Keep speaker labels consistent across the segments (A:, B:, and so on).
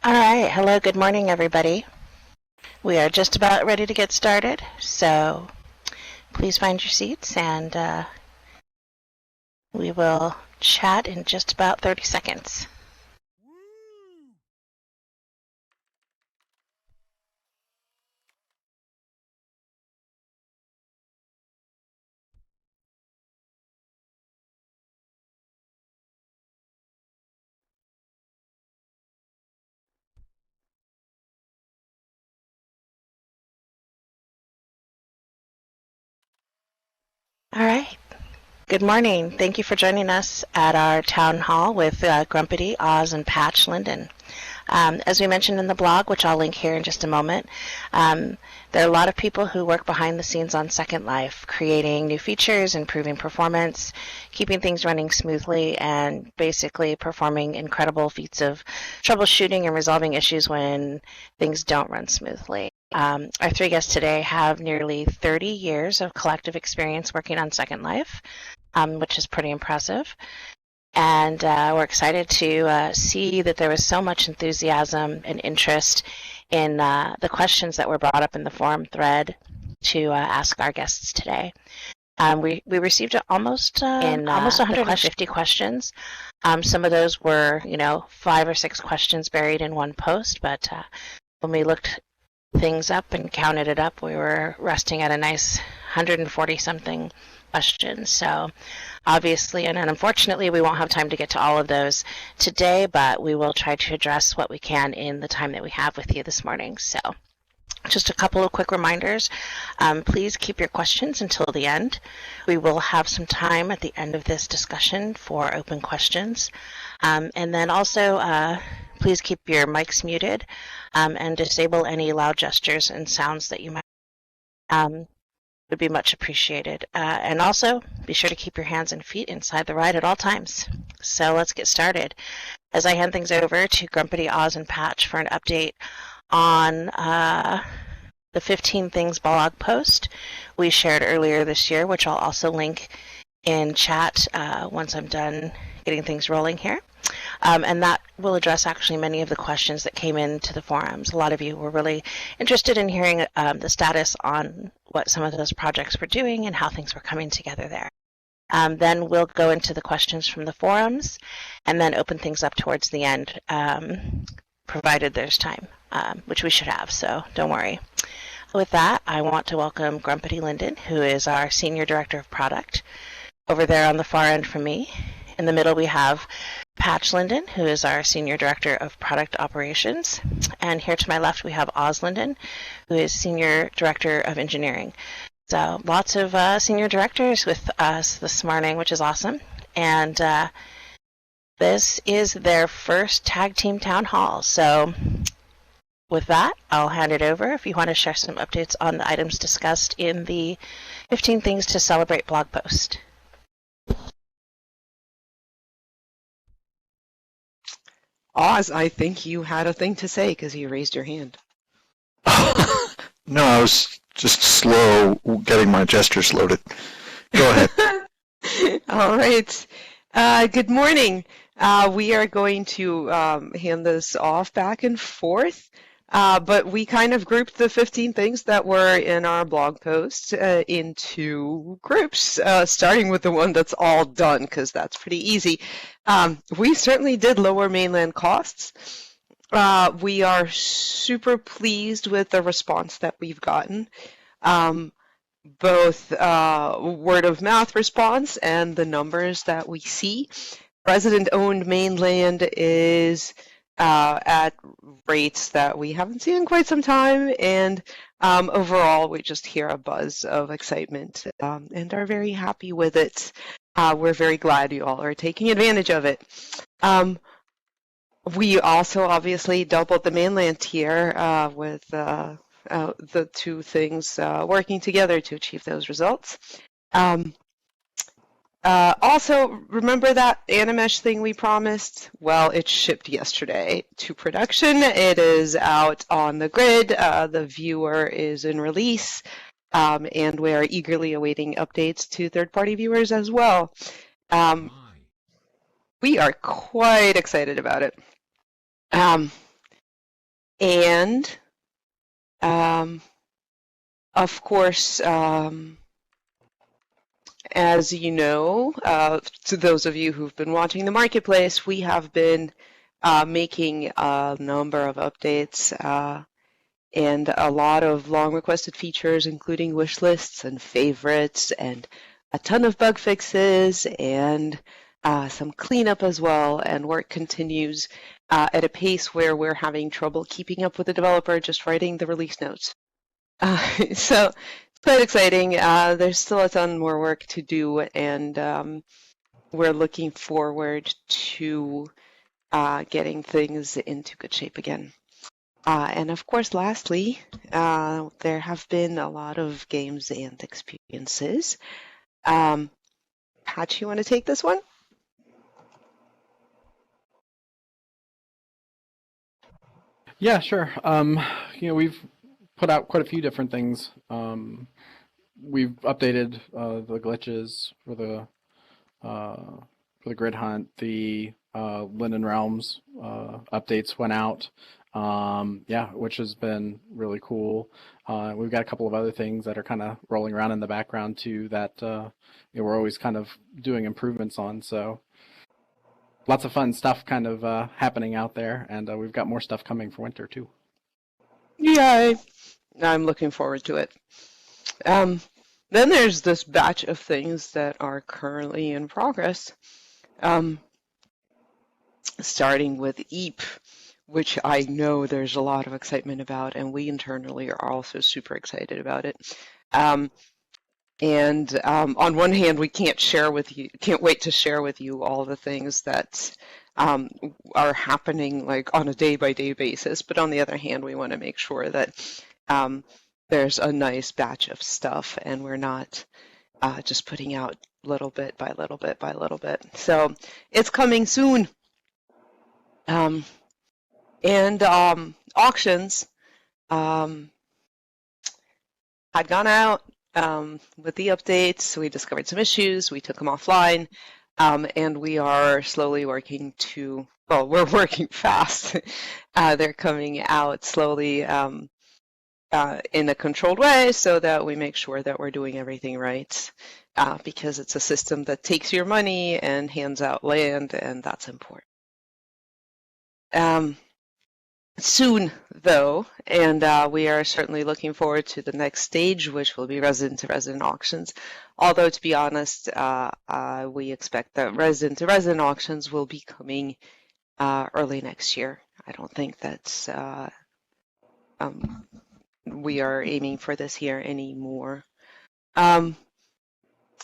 A: All right. Hello. Good morning, everybody. We are just about ready to get started, so please find your seats and we will chat in just about 30 seconds. All right. Good morning. Thank you for joining us at our town hall with Grumpity, Oz, and Patch Linden. As we mentioned in the blog, which I'll link here in just a moment, there are a lot of people who work behind the scenes on Second Life, creating new features, improving performance, keeping things running smoothly, and basically performing incredible feats of troubleshooting and resolving issues when things don't run smoothly. Our three guests today have nearly 30 years of collective experience working on Second Life, which is pretty impressive. And we're excited to see that there was so much enthusiasm and interest in the questions that were brought up in the forum thread to ask our guests today. We received almost 150 questions. Some of those were, 5 or 6 questions buried in one post, but when we looked things up and counted it up, we were resting at a nice 140 something questions. So obviously and unfortunately we won't have time to get to all of those today, but we will try to address what we can in the time that we have with you this morning. So just a couple of quick reminders. Please keep your questions until the end. We will have some time at the end of this discussion for open questions. And then also please keep your mics muted and disable any loud gestures and sounds that you might would be much appreciated. And also, be sure to keep your hands and feet inside the ride at all times. So let's get started. As I hand things over to Grumpity, Oz, and Patch for an update on the 15 Things blog post we shared earlier this year, which I'll also link in chat once I'm done getting things rolling here. And that will address actually many of the questions that came into the forums. A lot of you were really interested in hearing the status on what some of those projects were doing and how things were coming together there. Then we'll go into the questions from the forums and then open things up towards the end, provided there's time, which we should have, so don't worry. With that, I want to welcome Grumpity Linden, who is our Senior Director of Product. Over there on the far end from me, in the middle we have Patch Linden, who is our Senior Director of Product Operations. And here to my left we have Oz Linden, who is Senior Director of Engineering. So lots of senior directors with us this morning, which is awesome. And this is their first tag team town hall. So with that, I'll hand it over if you want to share some updates on the items discussed in the 15 Things to Celebrate blog post.
B: Oz, I think you had a thing to say because you raised your hand.
C: No, I was just slow getting my gestures loaded. Go ahead.
B: All right. Good morning. We are going to hand this off back and forth, but we kind of grouped the 15 things that were in our blog post into groups, starting with the one that's all done, because that's pretty easy. We certainly did lower mainland costs. We are super pleased with the response that we've gotten, both word of mouth response and the numbers that we see. Resident-owned Mainland is at rates that we haven't seen in quite some time, and overall we just hear a buzz of excitement and are very happy with it. We're very glad you all are taking advantage of it. We also obviously doubled the Mainland tier with the two things working together to achieve those results. Also, remember that Animesh thing we promised? Well, it shipped yesterday to production. It is out on the grid. The viewer is in release, and we are eagerly awaiting updates to third-party viewers as well. We are quite excited about it. And of course, as you know, to those of you who've been watching the marketplace, we have been making a number of updates and a lot of long requested features, including wish lists and favorites and a ton of bug fixes and some cleanup as well. And work continues at a pace where we're having trouble keeping up with the developer just writing the release notes. So it's quite exciting. There's still a ton more work to do, and we're looking forward to getting things into good shape again. And of course, lastly, there have been a lot of games and experiences. Patch, you want to take this one?
D: Yeah, sure. We've put out quite a few different things. We've updated the glitches for the grid hunt. The Linden Realms updates went out. Which has been really cool. We've got a couple of other things that are kind of rolling around in the background too that we're always kind of doing improvements on. So lots of fun stuff kind of happening out there, and we've got more stuff coming for winter too.
B: Yay! I'm looking forward to it. Then there's this batch of things that are currently in progress, starting with EAP, which I know there's a lot of excitement about, and we internally are also super excited about it. On one hand, we can't wait to share with you all the things that are happening like on a day-by-day basis. But on the other hand, we want to make sure that there's a nice batch of stuff, and we're not just putting out little bit by little bit by little bit. So it's coming soon. Auctions had gone out with the updates. We discovered some issues. We took them offline, and we are slowly working to. Well, we're working fast. They're coming out slowly in a controlled way, so that we make sure that we're doing everything right. Because it's a system that takes your money and hands out land, and that's important. Soon, though, and we are certainly looking forward to the next stage, which will be resident-to-resident auctions. Although, to be honest, we expect that resident-to-resident auctions will be coming early next year. I don't think that's we are aiming for this year anymore.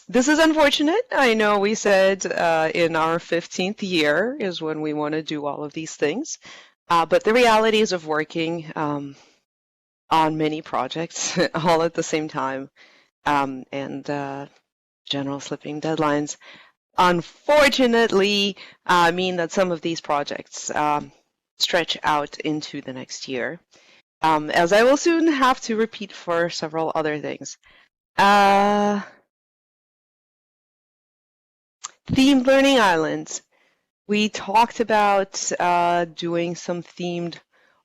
B: This is unfortunate. I know we said in our 15th year is when we want to do all of these things. But the realities of working on many projects all at the same time and general slipping deadlines, unfortunately, mean that some of these projects stretch out into the next year, as I will soon have to repeat for several other things. Themed learning islands. We talked about doing some themed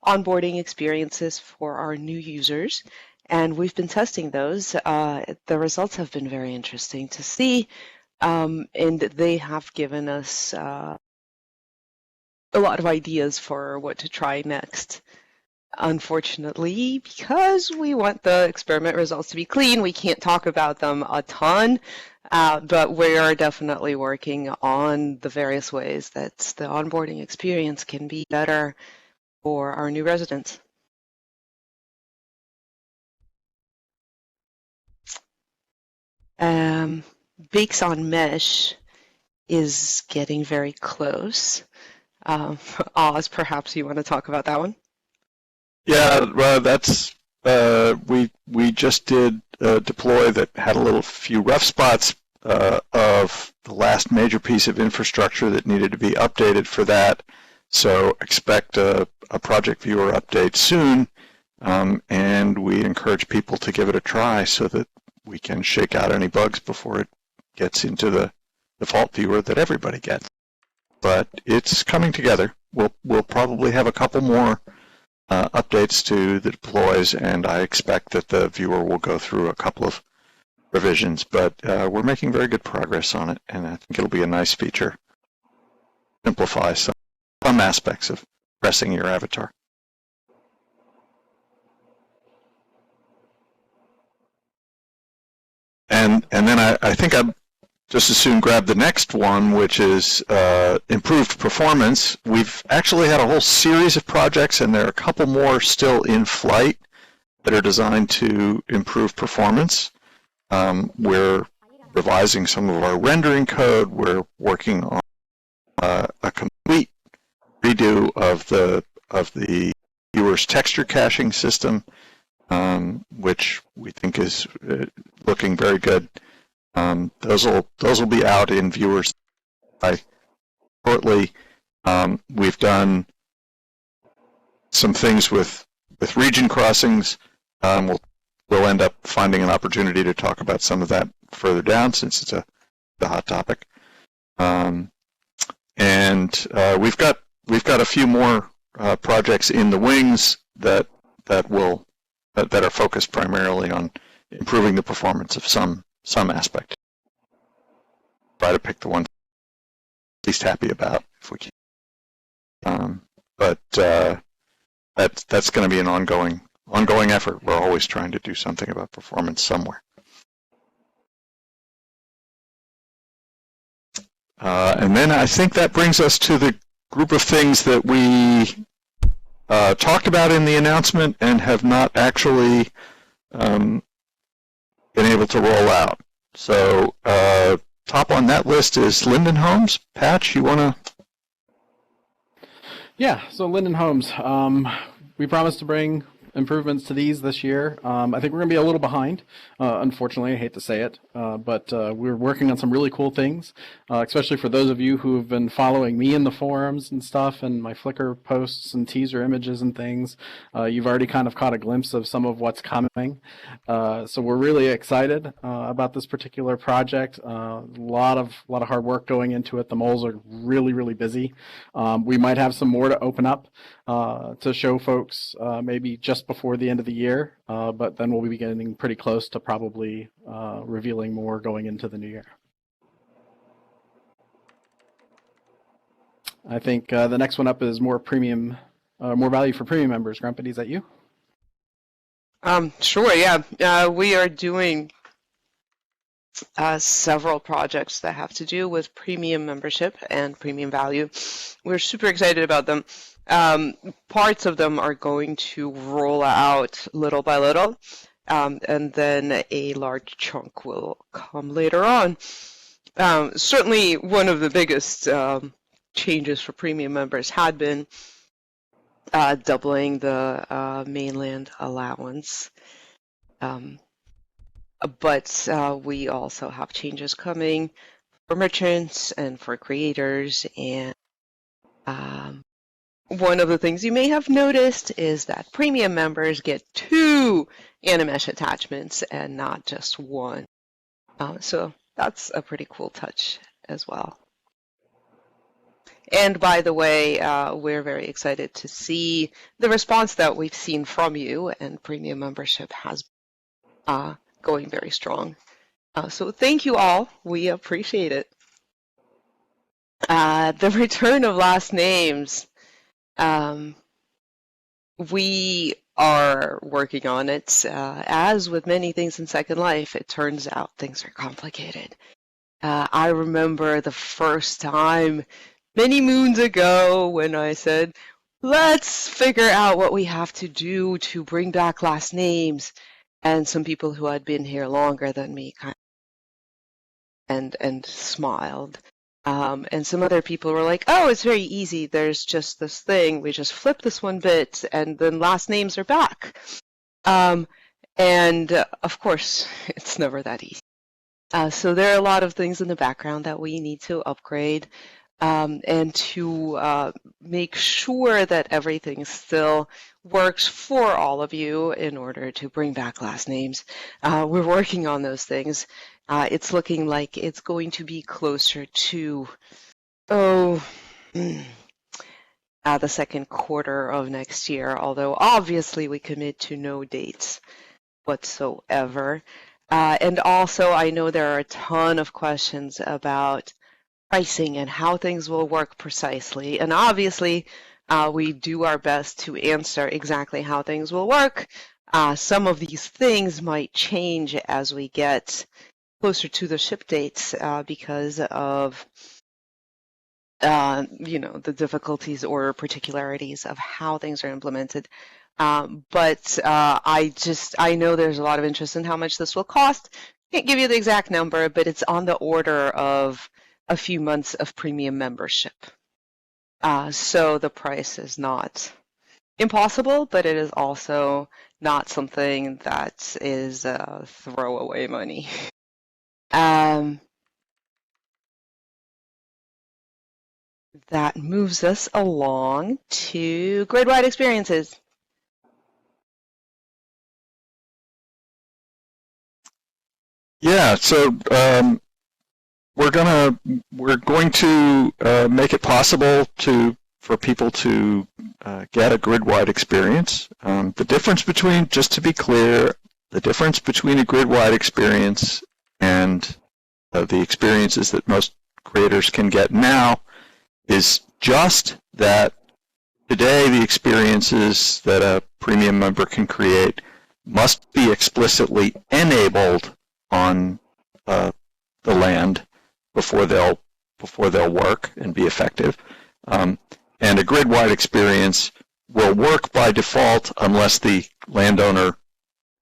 B: onboarding experiences for our new users, and we've been testing those. The results have been very interesting to see, and they have given us a lot of ideas for what to try next. Unfortunately, because we want the experiment results to be clean, we can't talk about them a ton. But we are definitely working on the various ways that the onboarding experience can be better for our new residents. Bakes on Mesh is getting very close. Oz, perhaps you want to talk about that one?
C: Yeah, that's we just did a deploy that had a few rough spots of the last major piece of infrastructure that needed to be updated for that. So expect a project viewer update soon, and we encourage people to give it a try so that we can shake out any bugs before it gets into the default viewer that everybody gets. But it's coming together. We'll probably have a couple more updates to the deploys, and I expect that the viewer will go through a couple of revisions, but we're making very good progress on it, and I think it'll be a nice feature. Simplify some aspects of pressing your avatar. And then I think I'd just as soon grab the next one, which is improved performance. We've actually had a whole series of projects, and there are a couple more still in flight that are designed to improve performance. We're revising some of our rendering code. We're working on a complete redo of the viewer's texture caching system, which we think is looking very good. Those will be out in viewers shortly. We've done some things with region crossings. We'll end up finding an opportunity to talk about some of that further down, since it's a hot topic. And we've got a few more projects in the wings that are focused primarily on improving the performance of some aspect. Try to pick the one least happy about if we can. But that's going to be an ongoing effort. We're always trying to do something about performance somewhere. And then I think that brings us to the group of things that we talked about in the announcement and have not actually been able to roll out. So top on that list is Linden Homes. Patch, you want to?
D: Yeah, so Linden Homes, we promised to bring improvements to these this year. I think we're going to be a little behind, unfortunately. I hate to say it, but we're working on some really cool things, especially for those of you who have been following me in the forums and stuff and my Flickr posts and teaser images and things. You've already kind of caught a glimpse of some of what's coming. So we're really excited about this particular project. A lot of hard work going into it. The moles are really, really busy. We might have some more to open up to show folks maybe just before the end of the year, but then we'll be getting pretty close to probably revealing more going into the new year. I think the next one up is more premium, more value for premium members. Grumpity, is that you?
B: Sure, yeah. We are doing several projects that have to do with premium membership and premium value. We're super excited about them. Parts of them are going to roll out little by little, and then a large chunk will come later on. Certainly one of the biggest changes for premium members had been doubling the mainland allowance. But we also have changes coming for merchants and for creators, and one of the things you may have noticed is that premium members get 2 Animesh attachments and not just 1. So that's a pretty cool touch as well. And by the way, we're very excited to see the response that we've seen from you, and premium membership has going very strong. So thank you all. We appreciate it. The return of last names. We are working on it. As with many things in Second Life, it turns out things are complicated. I remember the first time many moons ago when I said, let's figure out what we have to do to bring back last names. And some people who had been here longer than me kind of and smiled. And some other people were like, oh, it's very easy. There's just this thing. We just flip this one bit, and then last names are back. And of course, it's never that easy. So there are a lot of things in the background that we need to upgrade, and to make sure that everything still works for all of you in order to bring back last names. We're working on those things. It's looking like it's going to be closer to, the second quarter of next year, although obviously we commit to no dates whatsoever. And also, I know there are a ton of questions about pricing and how things will work precisely. And obviously, we do our best to answer exactly how things will work. Some of these things might change as we get closer to the ship dates because of the difficulties or particularities of how things are implemented. But I know there's a lot of interest in how much this will cost. Can't give you the exact number, but it's on the order of a few months of premium membership. So the price is not impossible, but it is also not something that is throwaway money. That moves us along to grid-wide experiences.
C: Yeah, so we're going to make it possible for people to get a grid-wide experience. The difference between, just to be clear, the difference between a grid-wide experience and the experiences that most creators can get now is just that today the experiences that a premium member can create must be explicitly enabled on the land before they'll work and be effective. And a grid-wide experience will work by default unless the landowner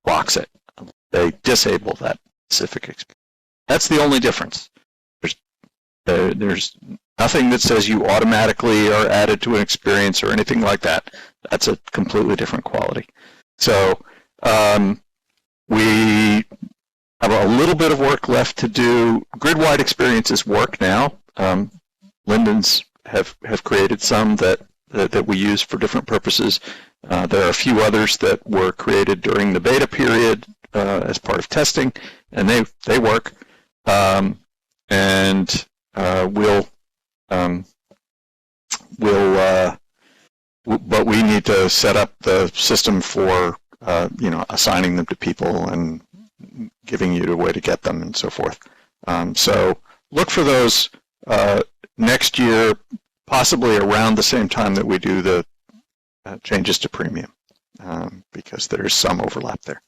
C: blocks it. They disable that specific experience. That's the only difference. There's nothing that says you automatically are added to an experience or anything like that. That's a completely different quality. So we have a little bit of work left to do. Grid-wide experiences work now. Linden's have created some that we use for different purposes. There are a few others that were created during the beta period as part of testing, and they work. But we need to set up the system for assigning them to people and giving you a way to get them and so forth. So look for those next year, possibly around the same time that we do the changes to premium, because there's some overlap there.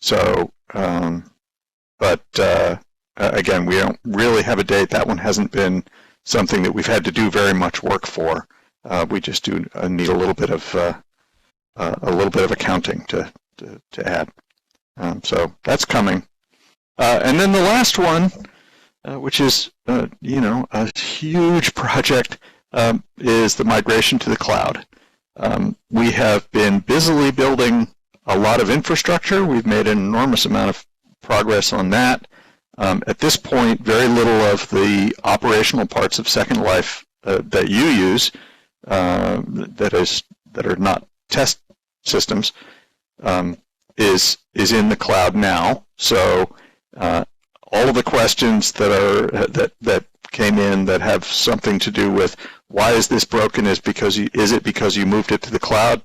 C: So, again, we don't really have a date. That one hasn't been something that we've had to do very much work for. We just do need a little bit of accounting to add. So that's coming. And then the last one, which is a huge project, is the migration to the cloud. We have been busily building a lot of infrastructure. We've made an enormous amount of progress on that. At this point, very little of the operational parts of Second Life that you use, that are not test systems, is in the cloud now. So all of the questions that came in that have something to do with why is this broken is it because you moved it to the cloud?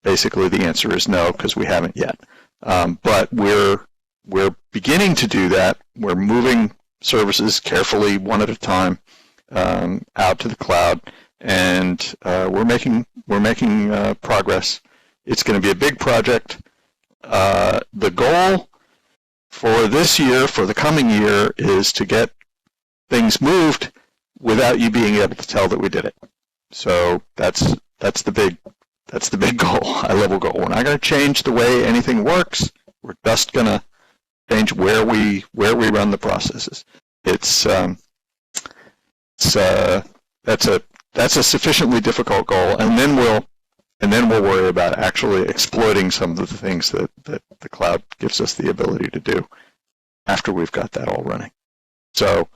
C: Basically, the answer is no, because we haven't yet. But we're beginning to do that. We're moving services carefully, one at a time, out to the cloud, and we're making progress. It's going to be a big project. The goal for this year, for the coming year, is to get things moved without you being able to tell that we did it. So that's the big goal, high-level goal. We're not going to change the way anything works. We're just going to change where we run the processes. That's a sufficiently difficult goal, and then we'll worry about actually exploiting some of the things that the cloud gives us the ability to do after we've got that all running. So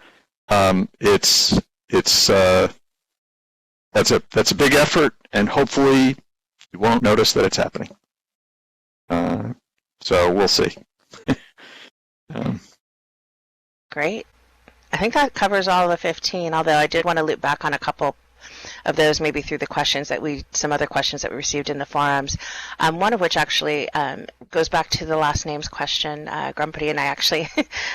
C: that's a big effort, and hopefully you won't notice that it's happening. So we'll see.
A: Great. I think that covers all of the 15, although I did want to loop back on a couple of those maybe through the questions some other questions that we received in the forums. One of which actually goes back to the last names question. Grumpity and I actually,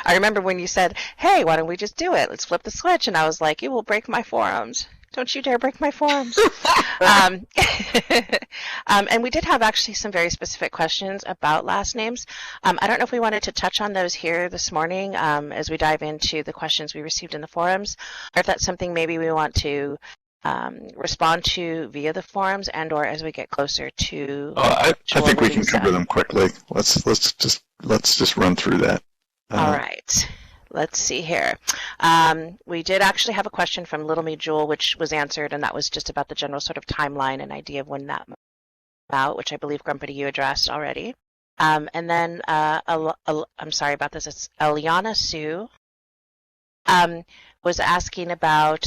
A: I remember when you said, hey, why don't we just do it? Let's flip the switch. And I was like, you will break my forums. Don't you dare break my forums. And we did have actually some very specific questions about last names. I don't know if we wanted to touch on those here this morning as we dive into the questions we received in the forums, or if that's something maybe we want to respond to via the forums and or as we get closer to
C: I think we can
A: stuff.
C: cover them quickly. Let's just run through that.
A: All right. Let's see here. We did actually have a question from Little Me Jewel, which was answered, and that was just about the general sort of timeline and idea of when that came out, which I believe, Grumpity, you addressed already. And then, I'm sorry about this, it's Eliana Sue was asking about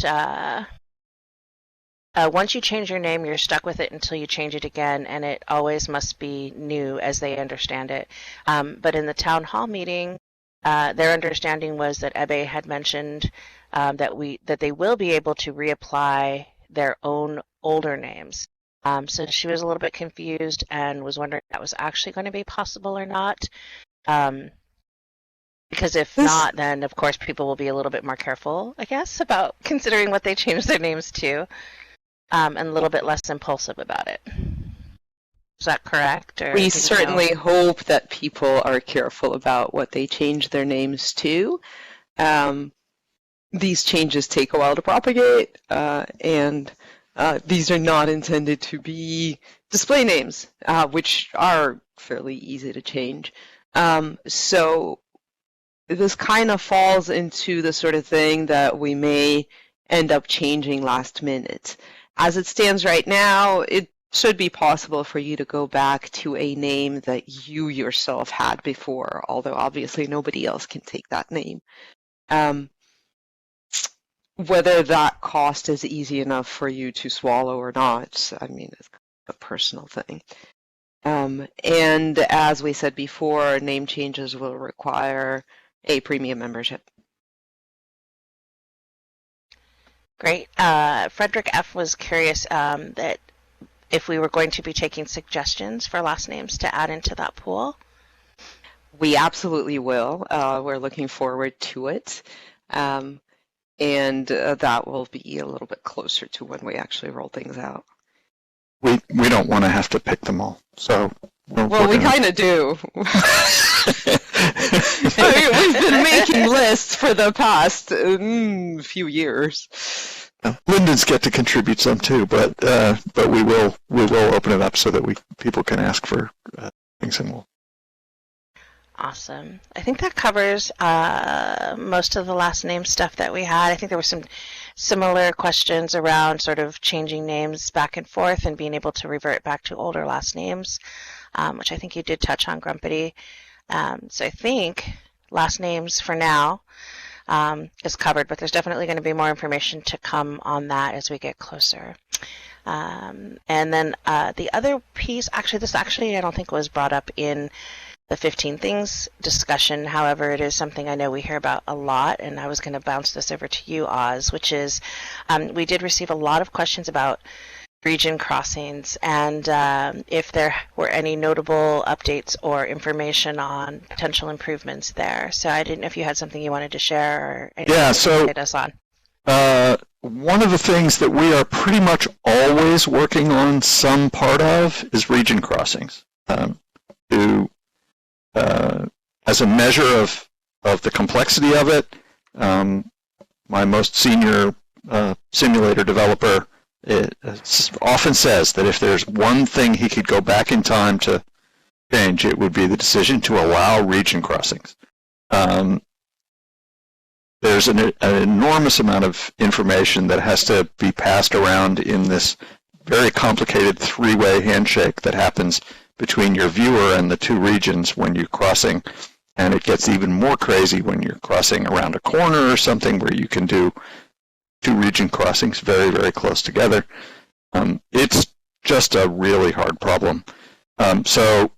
A: once you change your name, you're stuck with it until you change it again, and it always must be new as they understand it. But in the town hall meeting, their understanding was that Ebe had mentioned that they will be able to reapply their own older names. So she was a little bit confused and was wondering if that was actually going to be possible or not. Because if not, then of course people will be a little bit more careful, I guess, about considering what they change their names to, and a little bit less impulsive about it. Is that correct? Or
B: we certainly hope that people are careful about what they change their names to. These changes take a while to propagate, and these are not intended to be display names, which are fairly easy to change. So this kind of falls into the sort of thing that we may end up changing last minute. As it stands right now, it should be possible for you to go back to a name that you yourself had before, although obviously nobody else can take that name. Whether that cost is easy enough for you to swallow or not, I mean, it's a personal thing. And as we said before, name changes will require a premium membership.
A: Great. Frederick F. was curious that if we were going to be taking suggestions for last names to add into that pool.
B: We absolutely will. We're looking forward to it. And that will be a little bit closer to when we actually roll things out.
C: We don't want to have to pick them all, so.
B: Well, we kind of do. I mean, we've been making lists for the past few years.
C: Lindens get to contribute some too, but we will open it up so that people can ask for things, and we'll.
A: Awesome. I think that covers most of the last name stuff that we had. I think there were some similar questions around sort of changing names back and forth and being able to revert back to older last names, which I think you did touch on, Grumpity. So I think last names for now is covered, but there's definitely going to be more information to come on that as we get closer. And then the other piece, this I don't think was brought up in the 15 things discussion. However, it is something I know we hear about a lot, and I was going to bounce this over to you, Oz, which is we did receive a lot of questions about region crossings and if there were any notable updates or information on potential improvements there. So I didn't know if you had something you wanted to share or anything to update us on.
C: One of the things that we are pretty much always working on some part of is region crossings. As a measure of the complexity of it, my most senior simulator developer often says that if there's one thing he could go back in time to change, it would be the decision to allow region crossings. There's an enormous amount of information that has to be passed around in this very complicated three-way handshake that happens between your viewer and the two regions when you're crossing, and it gets even more crazy when you're crossing around a corner or something where you can do two region crossings very, very close together. It's just a really hard problem. So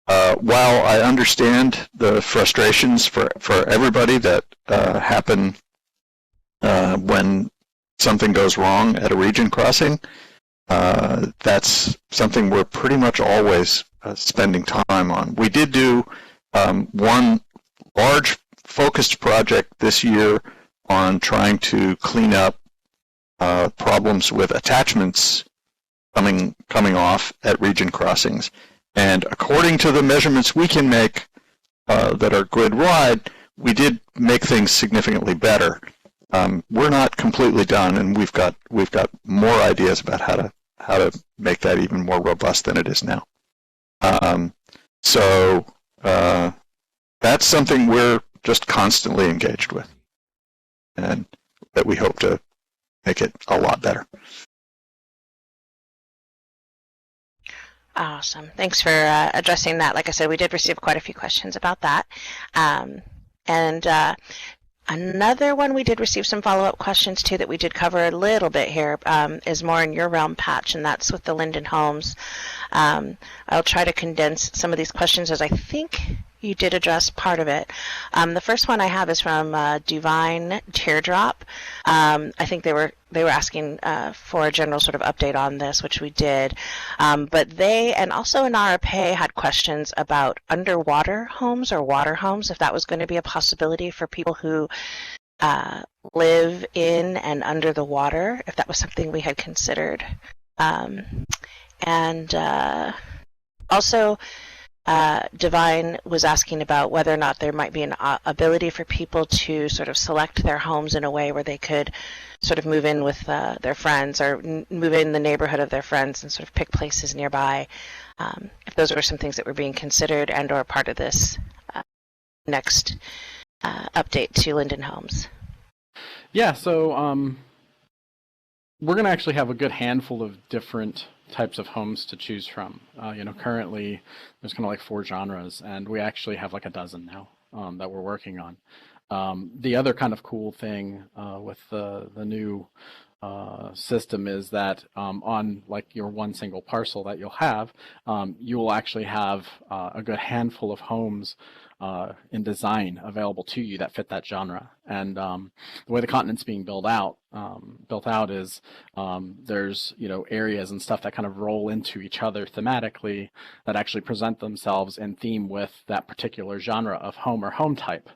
C: while I understand the frustrations for everybody that happen when something goes wrong at a region crossing, that's something we're pretty much always spending time on. We did do one large focused project this year on trying to clean up problems with attachments coming off at region crossings. And according to the measurements we can make that are grid-wide, we did make things significantly better. We're not completely done, and we've got more ideas about how to make that even more robust than it is now. So that's something we're just constantly engaged with, and that we hope to make it a lot better.
A: Awesome. Thanks for addressing that. Like I said, we did receive quite a few questions about that. Another one we did receive some follow-up questions too that we did cover a little bit here is more in your realm, Patch, and that's with the Linden Homes. I'll try to condense some of these questions as I think you did address part of it. The first one I have is from Divine Teardrop. I think they were asking for a general sort of update on this, which we did. But they, and also in RPA, had questions about underwater homes or water homes, if that was going to be a possibility for people who live in and under the water, if that was something we had considered. Also, Divine was asking about whether or not there might be an ability for people to sort of select their homes in a way where they could sort of move in with their friends or move in the neighborhood of their friends and sort of pick places nearby. If those were some things that were being considered and or part of this next update to Linden Homes.
D: Yeah, so we're going to actually have a good handful of different types of homes to choose from. Currently there's kind of like 4 genres, and we actually have like a dozen now that we're working on. The other kind of cool thing with the new system is that on like your one single parcel that you'll have, you will actually have a good handful of homes in design available to you that fit that genre. And the way the continent's being built out is there's areas and stuff that kind of roll into each other thematically that actually present themselves in theme with that particular genre of home or home type.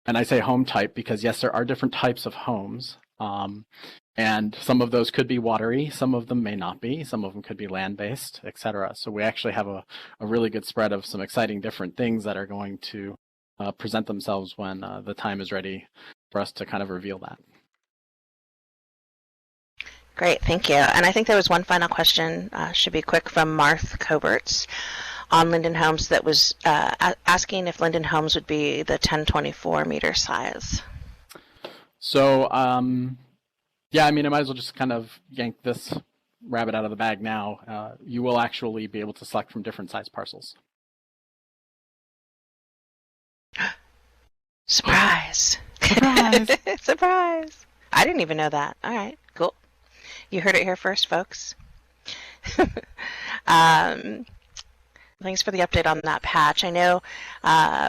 D: And I say home type because yes, there are different types of homes. And some of those could be watery, some of them may not be, some of them could be land-based, etc. So we actually have a really good spread of some exciting different things that are going to present themselves when the time is ready for us to kind of reveal that.
A: Great, thank you. And I think there was one final question, should be quick, from Marth Coberts on Linden Homes that was asking if Linden Homes would be the 1024 meter size.
D: So, yeah, I mean, I might as well just kind of yank this rabbit out of the bag now. You will actually be able to select from different size parcels.
A: Surprise!
D: Surprise!
A: Surprise! I didn't even know that. All right, cool. You heard it here first, folks. Thanks for the update on that, Patch. I know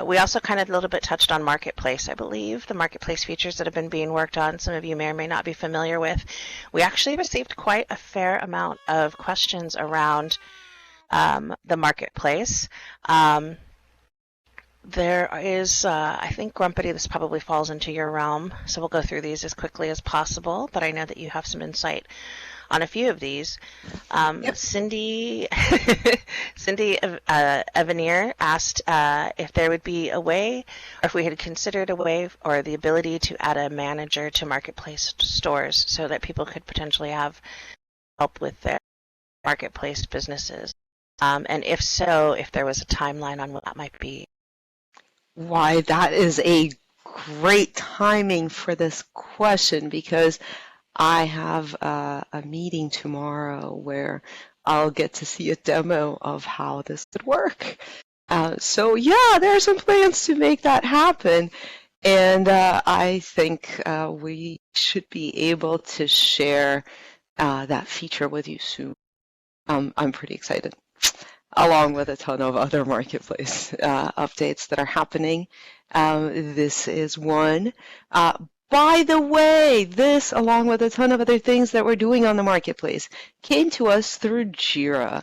A: we also kind of a little bit touched on Marketplace, I believe, the Marketplace features that have been being worked on. Some of you may or may not be familiar with. We actually received quite a fair amount of questions around the Marketplace. There is, I think, Grumpity, this probably falls into your realm, so we'll go through these as quickly as possible, but I know that you have some insight on a few of these. Yep. Cindy Evanier asked if there would be a way, or if we had considered a way or the ability to add a manager to Marketplace stores so that people could potentially have help with their Marketplace businesses. And if so, if there was a timeline on what that might be.
B: Why, that is a great timing for this question, because I have a meeting tomorrow where I'll get to see a demo of how this would work. So yeah, there are some plans to make that happen. And I think we should be able to share that feature with you soon. I'm pretty excited, along with a ton of other Marketplace updates that are happening. This is one. by the way, this, along with a ton of other things that we're doing on the marketplace, came to us through Jira.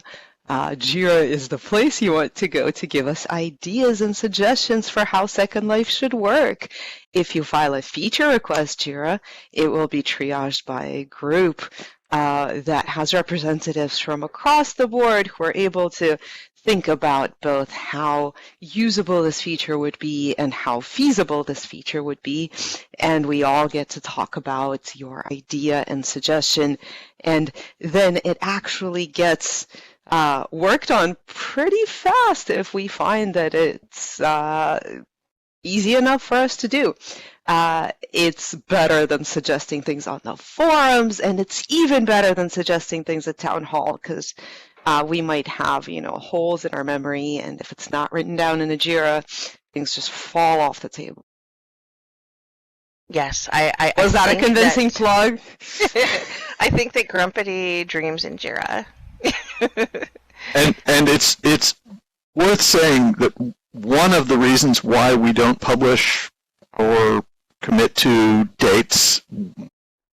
B: Jira is the place you want to go to give us ideas and suggestions for how Second Life should work. If you file a feature request, Jira, it will be triaged by a group that has representatives from across the board who are able to think about both how usable this feature would be and how feasible this feature would be. And we all get to talk about your idea and suggestion. And then it actually gets worked on pretty fast if we find that it's easy enough for us to do. It's better than suggesting things on the forums, and it's even better than suggesting things at town hall, because we might have, holes in our memory, and if it's not written down in a Jira, things just fall off the table.
A: Yes, I
B: Was that a convincing plug?
A: I think that Grumpity dreams in Jira.
C: And it's worth saying that one of the reasons why we don't publish or commit to dates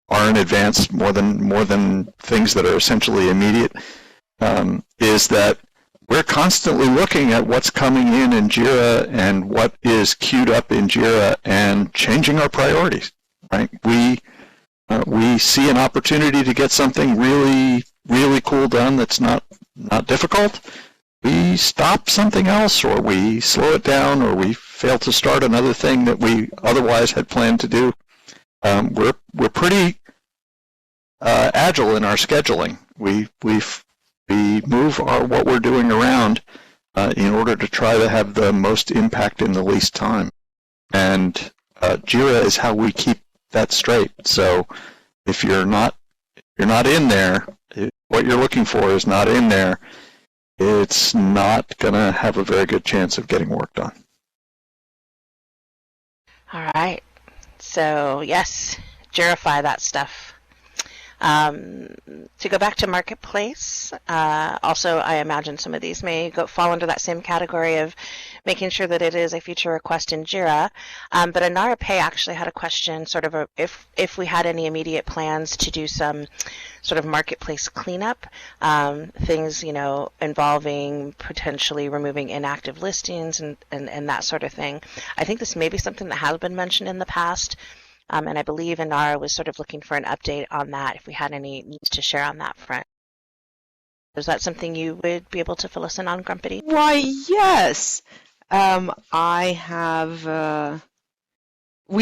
C: far in advance more than things that are essentially immediate is that we're constantly looking at what's coming in Jira and what is queued up in Jira and changing our priorities. Right? We see an opportunity to get something really cool done that's not difficult. We stop something else, or we slow it down, or we fail to start another thing that we otherwise had planned to do. We're pretty agile in our scheduling. We move what we're doing around in order to try to have the most impact in the least time. And Jira is how we keep that straight. So if you're not in there, what you're looking for is not in there, it's not going to have a very good chance of getting work done.
A: All right. So, yes, Jirify that stuff. To go back to Marketplace, also I imagine some of these may fall under that same category of making sure that it is a feature request in Jira. But Anara Pay actually had a question, sort of if we had any immediate plans to do some sort of marketplace cleanup, things involving potentially removing inactive listings and that sort of thing. I think this may be something that has been mentioned in the past. And I believe Inara was sort of looking for an update on that, if we had any needs to share on that front. Is that something you would be able to fill us in on, Grumpity?
B: Why, yes. We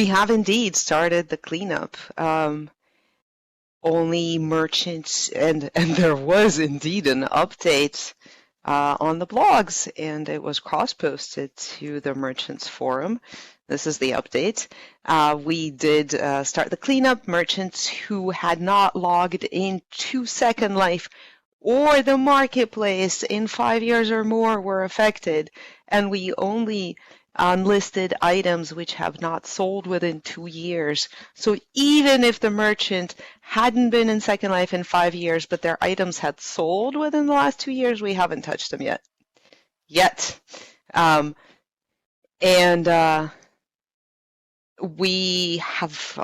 B: have indeed started the cleanup. Only merchants, and there was indeed an update on the blogs, and it was cross-posted to the merchants forum. This is the update. We did start the cleanup. Merchants who had not logged into Second Life or the marketplace in 5 years or more were affected, and we only unlisted items which have not sold within 2 years. So even if the merchant hadn't been in Second Life in 5 years, but their items had sold within the last 2 years, we haven't touched them yet. We have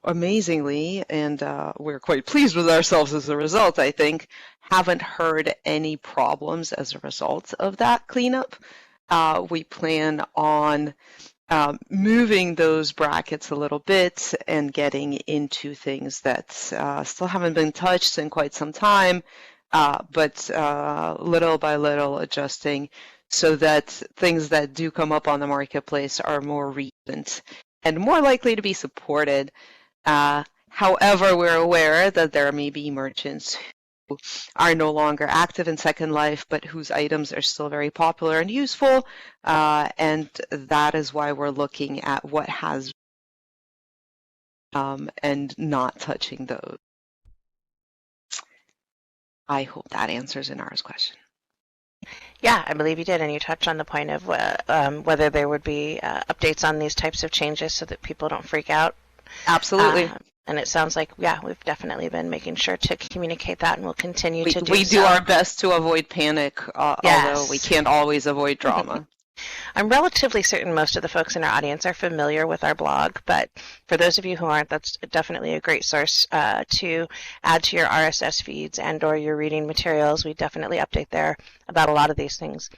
B: amazingly, and we're quite pleased with ourselves as a result, I think, haven't heard any problems as a result of that cleanup. We plan on moving those brackets a little bit and getting into things that still haven't been touched in quite some time, but little by little adjusting so that things that do come up on the marketplace are more recent and more likely to be supported. However, we're aware that there may be merchants who are no longer active in Second Life, but whose items are still very popular and useful, and that is why we're looking at what has and not touching those. I hope that answers Inara's question.
A: Yeah, I believe you did, and you touched on the point of whether there would be updates on these types of changes so that people don't freak out.
B: Absolutely.
A: And it sounds like, yeah, we've definitely been making sure to communicate that, and we'll continue to do so.
B: We do our best to avoid panic, although we can't always avoid drama.
A: I'm relatively certain most of the folks in our audience are familiar with our blog, but for those of you who aren't, that's definitely a great source to add to your RSS feeds and or your reading materials. We definitely update there about a lot of these things.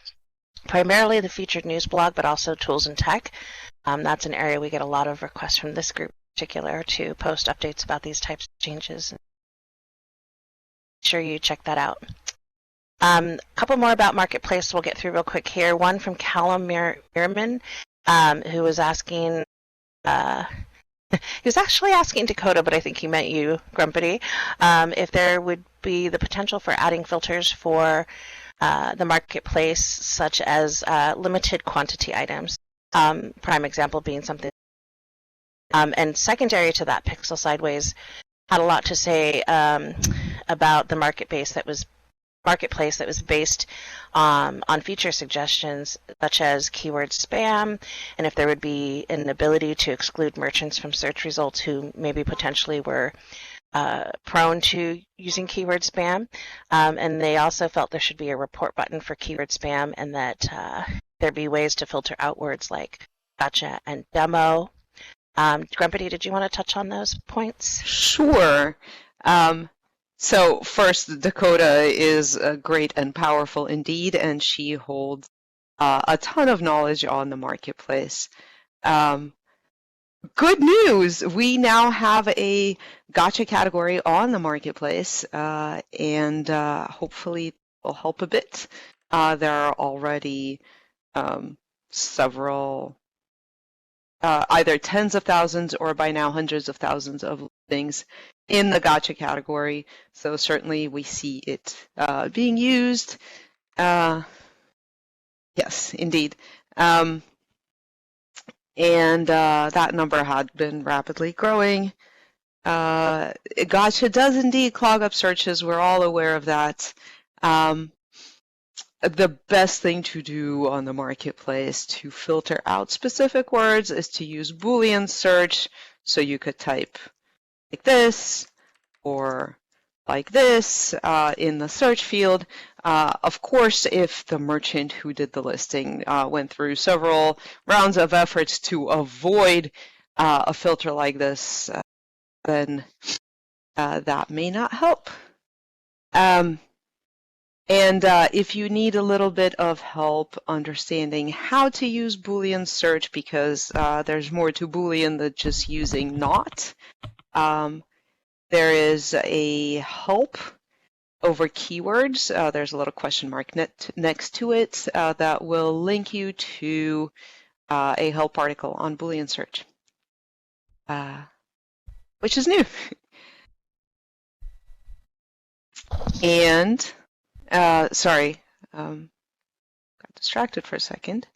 A: Primarily the featured news blog, but also tools and tech. That's an area we get a lot of requests from this group in particular to post updates about these types of changes. Make sure you check that out. A couple more about Marketplace we'll get through real quick here. One from Callum Merriman, who was asking, he was actually asking Dakota, but I think he meant you, Grumpity, if there would be the potential for adding filters for the Marketplace, such as limited quantity items. Prime example being something. And secondary to that, Pixel Sideways had a lot to say about the Marketplace that was based on feature suggestions such as keyword spam, and if there would be an ability to exclude merchants from search results who maybe potentially were prone to using keyword spam. And they also felt there should be a report button for keyword spam, and that there'd be ways to filter out words like gotcha and demo. Grumpity, did you want to touch on those points?
B: Sure. So first, Dakota is great and powerful indeed, and she holds a ton of knowledge on the Marketplace. Good news! We now have a gotcha category on the Marketplace, and hopefully it will help a bit. There are already several, either tens of thousands or by now hundreds of thousands of things in the gotcha category. So certainly we see it being used. Yes, indeed. And that number had been rapidly growing. Gotcha does indeed clog up searches. We're all aware of that. The best thing to do on the Marketplace to filter out specific words is to use Boolean search. So you could type like this or like this in the search field. Of course, if the merchant who did the listing went through several rounds of efforts to avoid a filter like this, then that may not help. And if you need a little bit of help understanding how to use Boolean search, because there's more to Boolean than just using not, there is a help over keywords. There's a little question mark next to it that will link you to a help article on Boolean search, which is new. And sorry, got distracted for a second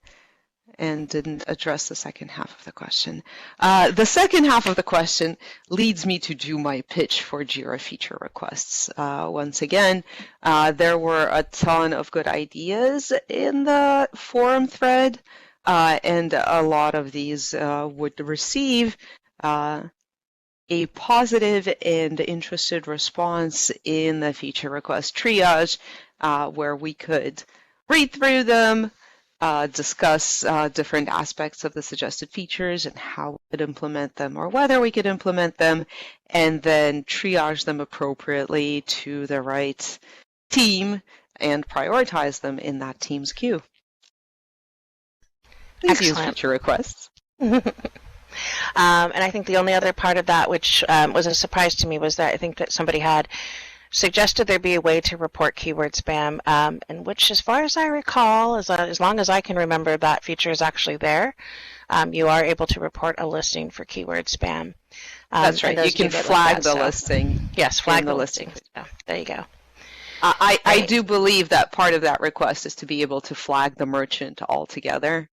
B: and didn't address the second half of the question. The second half of the question leads me to do my pitch for JIRA feature requests. Once again, there were a ton of good ideas in the forum thread, and a lot of these would receive a positive and interested response in the feature request triage, where we could read through them, discuss different aspects of the suggested features and how we could implement them or whether we could implement them, and then triage them appropriately to the right team and prioritize them in that team's queue. Please use feature requests.
A: And I think the only other part of that, which was a surprise to me, was that I think that somebody had suggested there be a way to report keyword spam, and which, as far as I recall, as long as I can remember, that feature is actually there. You are able to report a listing for keyword spam.
B: That's right. You can flag the listing.
A: Yes, flag the listing. So, there you go.
B: I do believe that part of that request is to be able to flag the merchant altogether,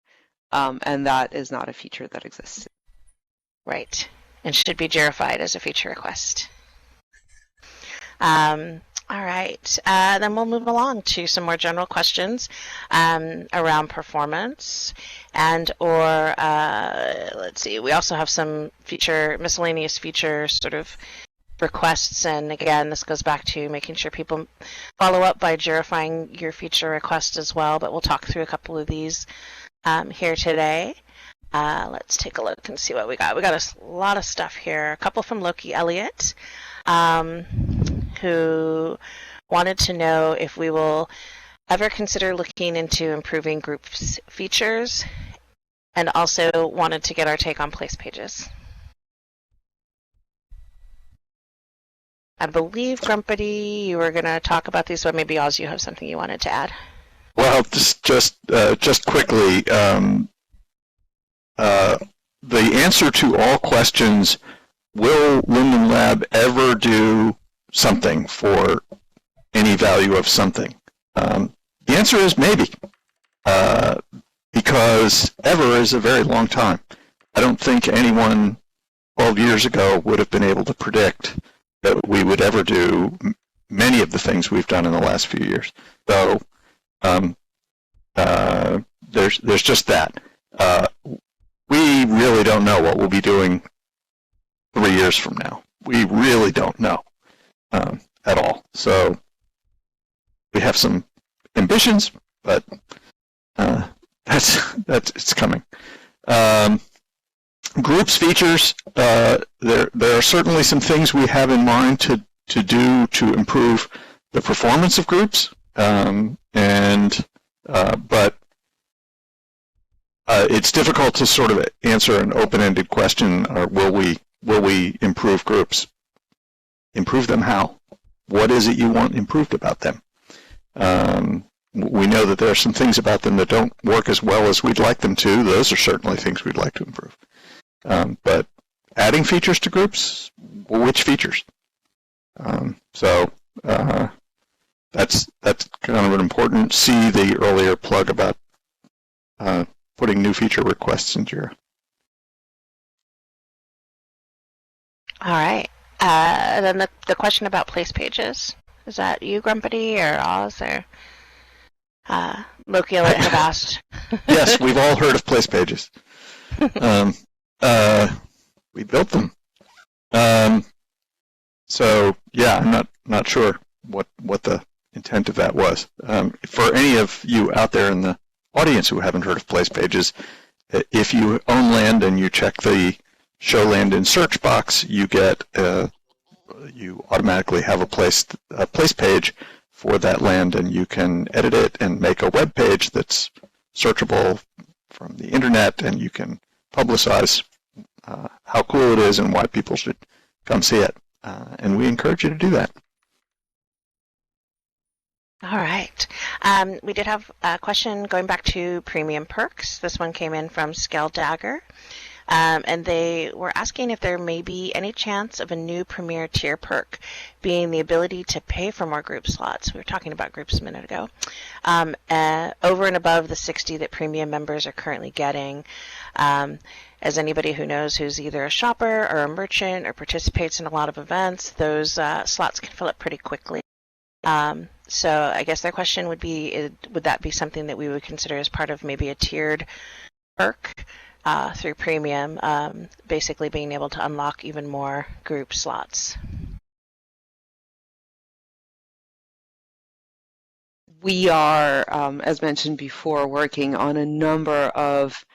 B: and that is not a feature that exists.
A: Right, and should be JIRAfied as a feature request. All right, then we'll move along to some more general questions around performance, and or let's see, we also have some miscellaneous feature sort of requests, and again, this goes back to making sure people follow up by JIRAfying your feature request as well, but we'll talk through a couple of these here today. Let's take a look and see what we got. We got a lot of stuff here. A couple from Loki Elliott, who wanted to know if we will ever consider looking into improving groups features, and also wanted to get our take on place pages. I believe, Grumpity, you were going to talk about these, but maybe Oz, you have something you wanted to add.
C: Well, just quickly, the answer to all questions, will Linden Lab ever do something for any value of something? The answer is maybe, because ever is a very long time. I don't think anyone 12 years ago would have been able to predict that we would ever do many of the things we've done in the last few years. So there's just that. We really don't know what we'll be doing 3 years from now. We really don't know at all. So we have some ambitions, but it's coming. Groups features, there are certainly some things we have in mind to do to improve the performance of groups, but it's difficult to sort of answer an open-ended question, or will we improve groups? Improve them how? What is it you want improved about them? We know that there are some things about them that don't work as well as we'd like them to. Those are certainly things we'd like to improve. But adding features to groups, which features? So that's kind of an important. See the earlier plug about putting new feature requests in Jira.
A: All right. Then the question about place pages. Is that you, Grumpity, or Oz, or Loki Elliott have asked?
C: Yes, we've all heard of place pages. We built them. So yeah, I'm not sure what the intent of that was. For any of you out there in the audience who haven't heard of place pages, if you own land and you check the show land in search box, you get you automatically have a place page for that land, and you can edit it and make a web page that's searchable from the internet, and you can publicize how cool it is and why people should come see it. And we encourage you to do that.
A: All right. We did have a question going back to premium perks. This one came in from Scale Dagger. And they were asking if there may be any chance of a new premier tier perk being the ability to pay for more group slots. We were talking about groups a minute ago. Over and above the 60 that premium members are currently getting. As anybody who knows who's either a shopper or a merchant or participates in a lot of events, those slots can fill up pretty quickly. So I guess their question would be, would that be something that we would consider as part of maybe a tiered perk through premium, basically being able to unlock even more group slots?
B: We are, as mentioned before, working on a number of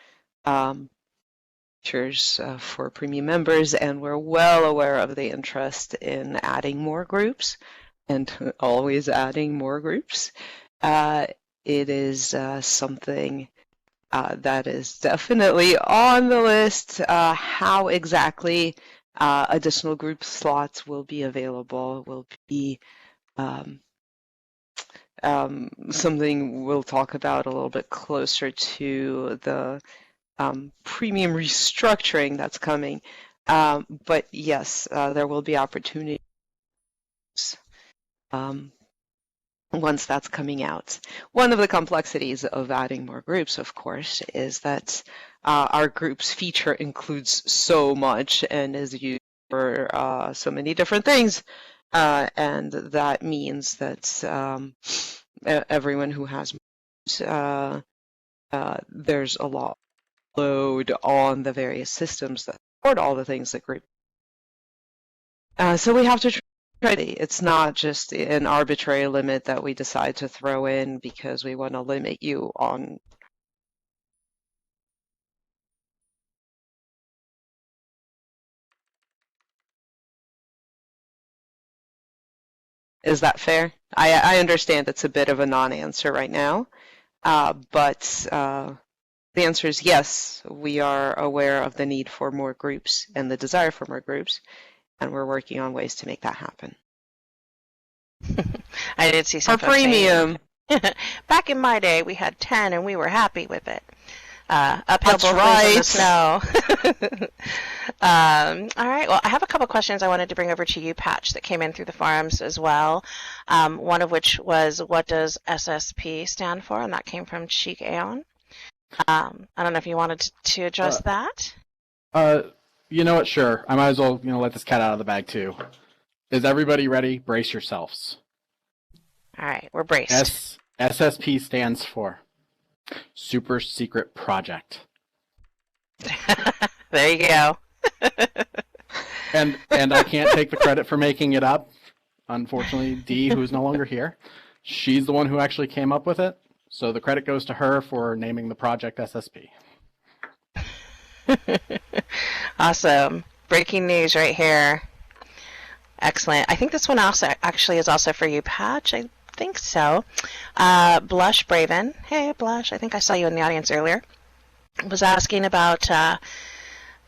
B: features for premium members, and we're well aware of the interest in adding more groups and always adding more groups. It is something that is definitely on the list. How exactly additional group slots will be available will be something we'll talk about a little bit closer to the premium restructuring that's coming. But yes, there will be opportunities once that's coming out. One of the complexities of adding more groups, of course, is that our groups feature includes so much and is used for so many different things. And that means that everyone who has there's a lot of load on the various systems that support all the things that group. So we have to try. It's not just an arbitrary limit that we decide to throw in because we want to limit you on Is that fair? I understand it's a bit of a non-answer right now, but the answer is yes. We are aware of the need for more groups and the desire for more groups, and we're working on ways to make that happen.
A: I did see some
B: For
A: folks
B: premium.
A: saying, back in my day, we had 10 and we were happy with it. Uphill
B: That's
A: both ways in the
B: right.
A: snow. All right. Well, I have a couple questions I wanted to bring over to you, Patch, that came in through the forums as well. One of which was, what does SSP stand for? And that came from Cheek Aeon. I don't know if you wanted to address that.
D: You know what? Sure. I might as well, let this cat out of the bag too. Is everybody ready? Brace yourselves.
A: All right, we're braced.
D: SSP stands for Super Secret Project.
A: There you go.
D: and I can't take the credit for making it up. Unfortunately, Dee, who's no longer here, she's the one who actually came up with it. So the credit goes to her for naming the project SSP.
A: Awesome. Breaking news right here. Excellent. I think this one also actually is also for you, Patch. I think so. Blush Braven. Hey, Blush. I think I saw you in the audience earlier. Was asking about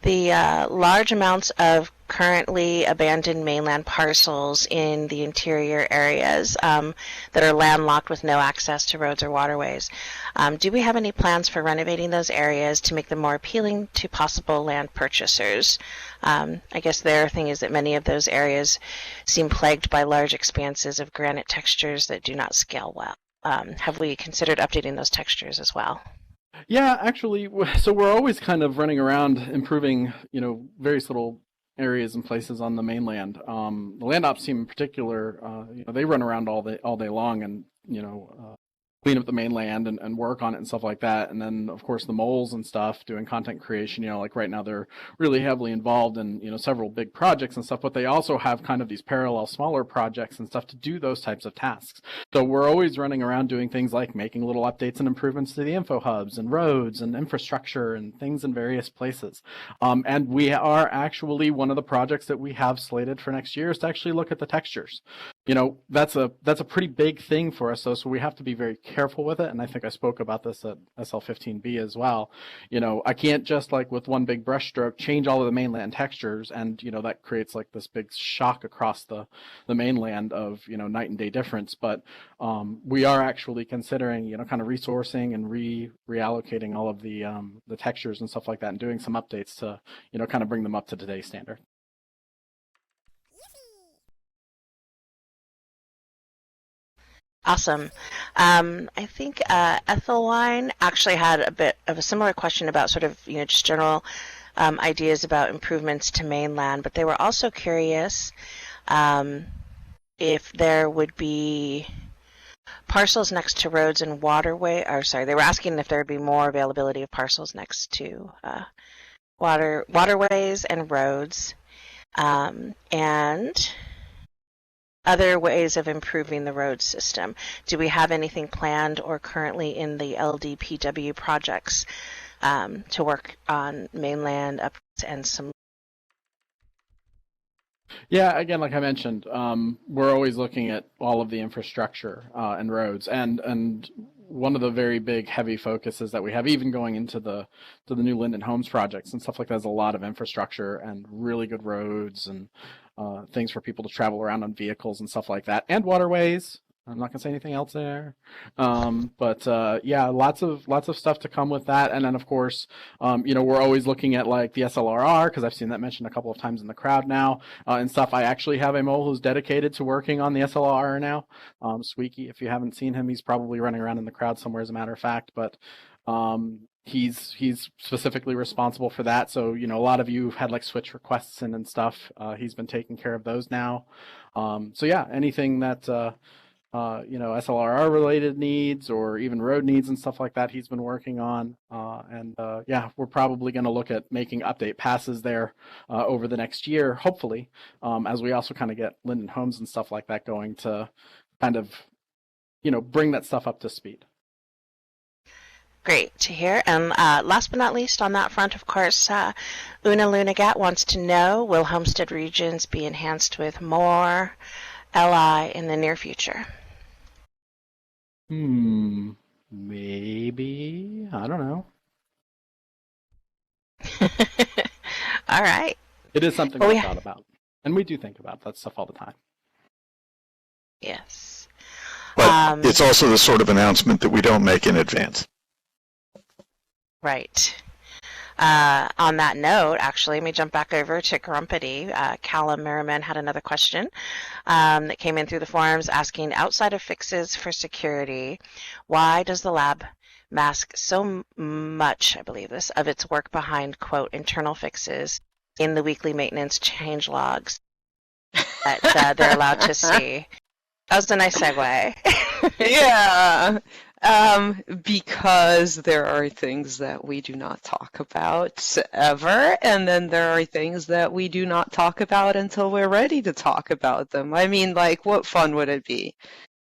A: the large amounts of currently abandoned mainland parcels in the interior areas that are landlocked with no access to roads or waterways. Do we have any plans for renovating those areas to make them more appealing to possible land purchasers? I guess their thing is that many of those areas seem plagued by large expanses of granite textures that do not scale well. Have we considered updating those textures as well?
D: Yeah, actually, so we're always kind of running around improving, various little areas and places on the mainland. The land ops team in particular, they run around all day long and, clean up the mainland and work on it and stuff like that. And then, of course, the moles and stuff doing content creation, like right now they're really heavily involved in, several big projects and stuff, but they also have kind of these parallel smaller projects and stuff to do those types of tasks. So we're always running around doing things like making little updates and improvements to the info hubs and roads and infrastructure and things in various places. And we are actually, one of the projects that we have slated for next year is to actually look at the textures. That's a pretty big thing for us, though, so we have to be very careful with it. And I think I spoke about this at SL15B as well. I can't just with one big brush stroke change all of the mainland textures, and that creates this big shock across the mainland of night and day difference. But we are actually considering kind of resourcing and reallocating all of the textures and stuff like that, and doing some updates to kind of bring them up to today's standard.
A: Awesome. I think Ethelwine actually had a bit of a similar question about sort of, just general ideas about improvements to mainland, but they were also curious if there would be parcels next to roads and waterway, or sorry, they were asking if there would be more availability of parcels next to waterways and roads, and other ways of improving the road system. Do we have anything planned or currently in the LDPW projects to work on mainland updates and some?
D: Yeah, again, like I mentioned, we're always looking at all of the infrastructure and roads, and one of the very big heavy focuses that we have, even going into the new Linden Homes projects and stuff like that, is a lot of infrastructure and really good roads and things for people to travel around on vehicles and stuff like that, and waterways. I'm not gonna say anything else there, but yeah, lots of stuff to come with that. And then of course, we're always looking at the SLRR, because I've seen that mentioned a couple of times in the crowd now and stuff. I actually have a mole who's dedicated to working on the SLRR now. Squeaky, if you haven't seen him, he's probably running around in the crowd somewhere, as a matter of fact. But he's specifically responsible for that. So a lot of you have had switch requests in and stuff. He's been taking care of those now. So yeah, anything that SLRR related needs or even road needs and stuff like that, he's been working on. And yeah, we're probably going to look at making update passes there over the next year, hopefully, as we also kind of get Linden Homes and stuff like that going to kind of, bring that stuff up to speed.
A: Great to hear. And last but not least on that front, of course, Una Lunagat wants to know, will homestead regions be enhanced with more LI in the near future?
D: Maybe. I don't know.
A: All right.
D: It is something
A: Well,
D: we've thought about. And we do think about that stuff all the time.
A: Yes.
C: But it's also the sort of announcement that we don't make in advance.
A: Right. On that note, actually, let me jump back over to Grumpity. Callum Merriman had another question that came in through the forums asking, outside of fixes for security, why does the lab mask so much, I believe this, of its work behind, quote, internal fixes in the weekly maintenance change logs that they're allowed to see? That was a nice segue.
B: Yeah. Because there are things that we do not talk about ever, and then there are things that we do not talk about until we're ready to talk about them. I mean, like, what fun would it be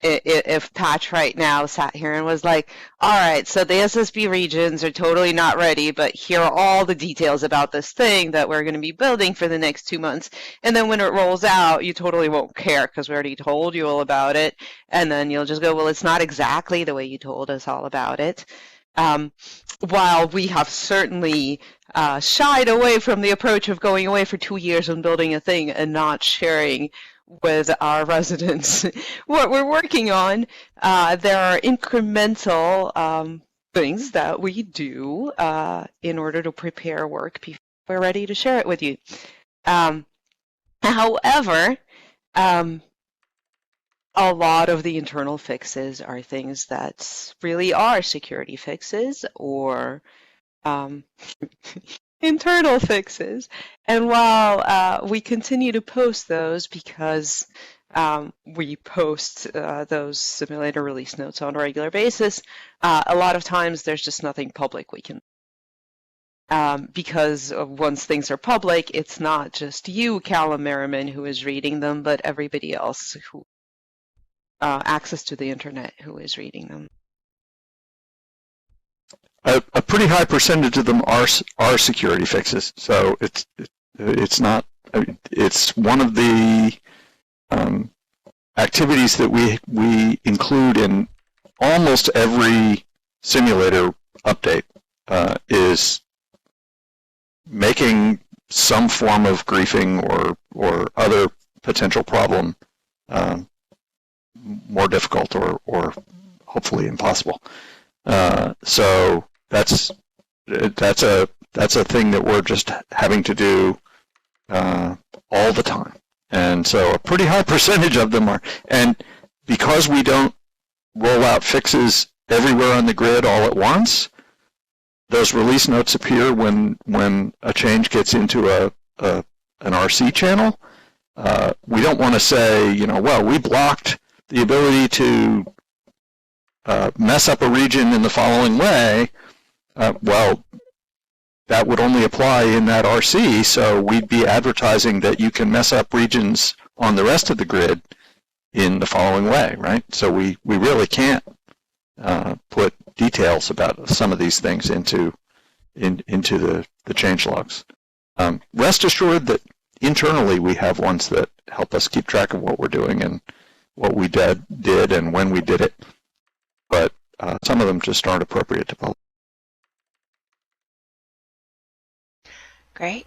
B: if Patch right now sat here and was like, all right, so the SSB regions are totally not ready, but here are all the details about this thing that we're going to be building for the next 2 months. And then when it rolls out, you totally won't care because we already told you all about it. And then you'll just go, well, it's not exactly the way you told us all about it. While we have certainly shied away from the approach of going away for 2 years and building a thing and not sharing with our residents what we're working on, there are incremental things that we do in order to prepare work before we're ready to share it with you. However, a lot of the internal fixes are things that really are security fixes or internal fixes. And while we continue to post those because we post those simulator release notes on a regular basis, a lot of times there's just nothing public we can. Because once things are public, it's not just you, Callum Merriman, who is reading them, but everybody else who access to the internet who is reading them.
C: A pretty high percentage of them are security fixes. So it's not. It's one of the activities that we include in almost every simulator update is making some form of griefing or other potential problem more difficult or hopefully impossible. So that's a thing that we're just having to do all the time. And so a pretty high percentage of them are, and because we don't roll out fixes everywhere on the grid all at once, those release notes appear when a change gets into an RC channel. We don't want to say, well, we blocked the ability to mess up a region in the following way. Well, that would only apply in that RC, so we'd be advertising that you can mess up regions on the rest of the grid in the following way, right? So we really can't put details about some of these things into the change logs. Rest assured that internally we have ones that help us keep track of what we're doing and what we did and when we did it, but some of them just aren't appropriate to publish.
A: Great.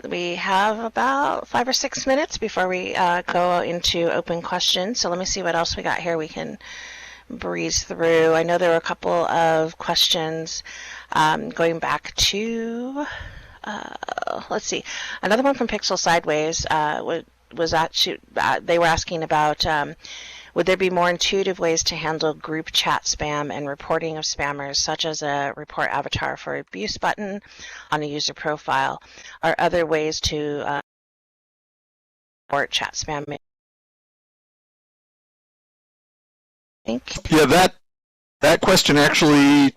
A: We have about 5 or 6 minutes before we go into open questions. So let me see what else we got here we can breeze through. I know there were a couple of questions going back to, let's see, another one from Pixel Sideways was actually, they were asking about would there be more intuitive ways to handle group chat spam and reporting of spammers, such as a report avatar for abuse button on a user profile, or other ways to report chat spam?
C: Yeah, that question actually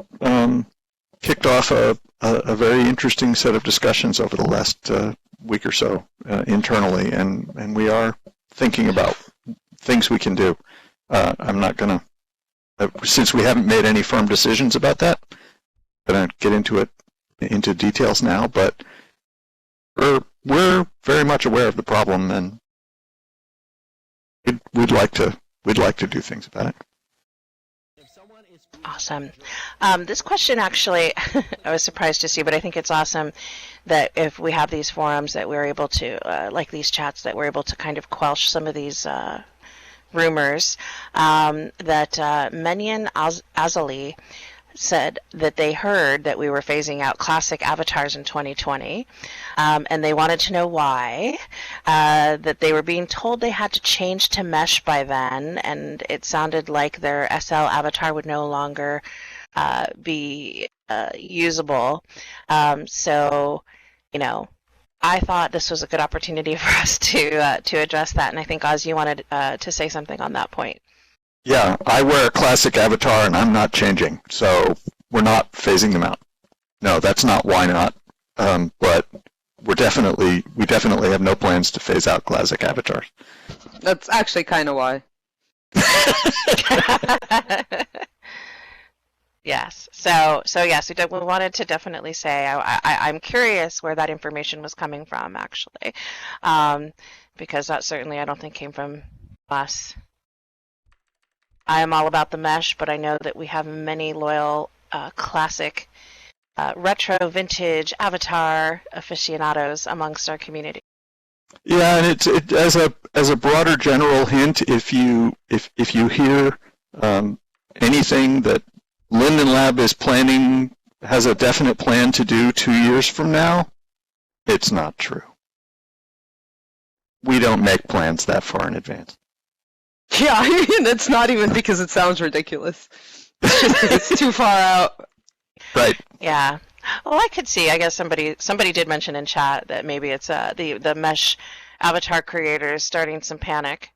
C: kicked off a very interesting set of discussions over the last week or so internally, and we are thinking about things we can do. I'm not going to, since we haven't made any firm decisions about that, I'm going to get into details now, but we're very much aware of the problem, and we'd like to do things about it.
A: Awesome. This question actually, I was surprised to see, but I think it's awesome that if we have these forums that we're able to, like these chats, that we're able to kind of quelch some of these rumors. That Menyan Azali said that they heard that we were phasing out classic avatars in 2020, and they wanted to know why, that they were being told they had to change to mesh by then, and it sounded like their SL avatar would no longer be usable. So, I thought this was a good opportunity for us to address that, and I think, Oz, you wanted to say something on that point.
C: Yeah, I wear a classic avatar and I'm not changing, so we're not phasing them out. No, that's not why not. But we definitely have no plans to phase out classic avatars.
B: That's actually kind of why.
A: Yes. So yes, we wanted to definitely say I'm curious where that information was coming from, actually, because that certainly I don't think came from us. I am all about the mesh, but I know that we have many loyal classic retro vintage avatar aficionados amongst our community.
C: Yeah, and it as a broader general hint, if you hear anything that Linden Lab is planning, has a definite plan to do 2 years from now, it's not true. We don't make plans that far in advance.
B: Yeah, I mean, it's not even because it sounds ridiculous. It's just 'cause it's too far out.
C: Right.
A: Yeah. Well, I could see. I guess somebody did mention in chat that maybe it's the mesh avatar creators starting some panic.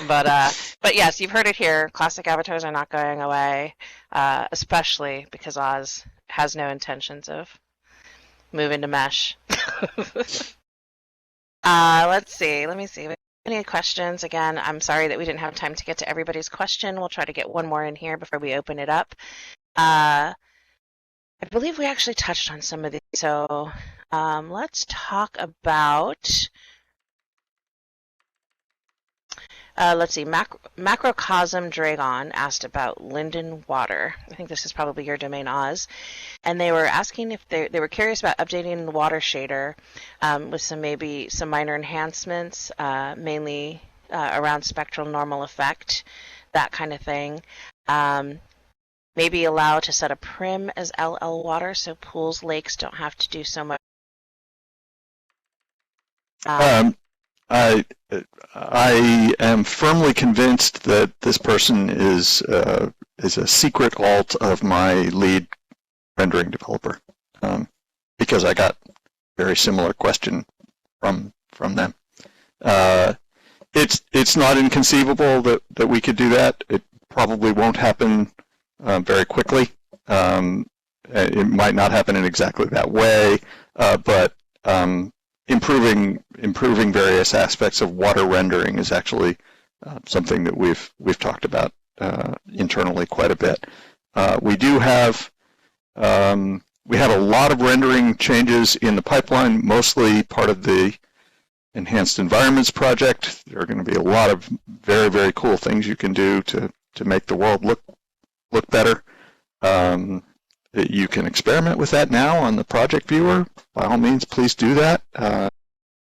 A: But yes, you've heard it here. Classic avatars are not going away, especially because Oz has no intentions of moving to mesh. Let's see. Let me see. Any questions? Again, I'm sorry that we didn't have time to get to everybody's question. We'll try to get one more in here before we open it up. I believe we actually touched on some of these. So let's talk about, let's see, Macrocosm Dragon asked about Linden Water. I think this is probably your domain, Oz. And they were asking if they were curious about updating the water shader with some minor enhancements, mainly around spectral normal effect, that kind of thing. Maybe allow to set a prim as LL water so pools, lakes don't have to do so much.
C: I am firmly convinced that this person is a secret alt of my lead rendering developer, because I got a very similar question from them. It's not inconceivable that we could do that. It probably won't happen very quickly. It might not happen in exactly that way, but improving various aspects of water rendering is actually something that we've talked about internally quite a bit. We have a lot of rendering changes in the pipeline, mostly part of the Enhanced Environments project. There are going to be a lot of very, very cool things you can do to make the world look better. You can experiment with that now on the project viewer. By all means, please do that.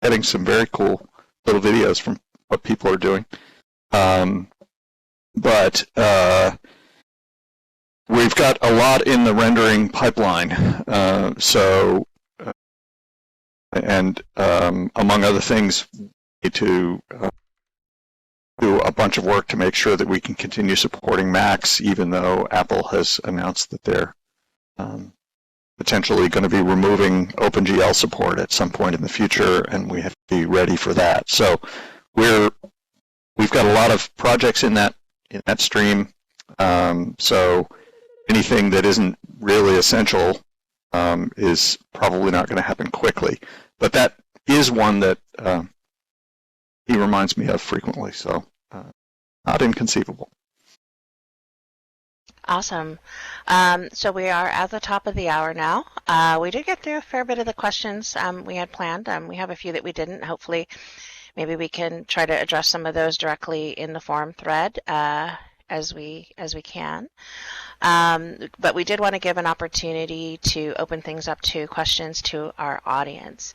C: Getting some very cool little videos from what people are doing. But we've got a lot in the rendering pipeline. And among other things, we need to do a bunch of work to make sure that we can continue supporting Macs, even though Apple has announced that they're potentially going to be removing OpenGL support at some point in the future, and we have to be ready for that. So we've got a lot of projects in that stream. So anything that isn't really essential is probably not going to happen quickly. But that is one that he reminds me of frequently, so not inconceivable.
A: Awesome. So we are at the top of the hour now. We did get through a fair bit of the questions we had planned. We have a few that we didn't. Hopefully maybe we can try to address some of those directly in the forum thread as we can. But we did want to give an opportunity to open things up to questions to our audience.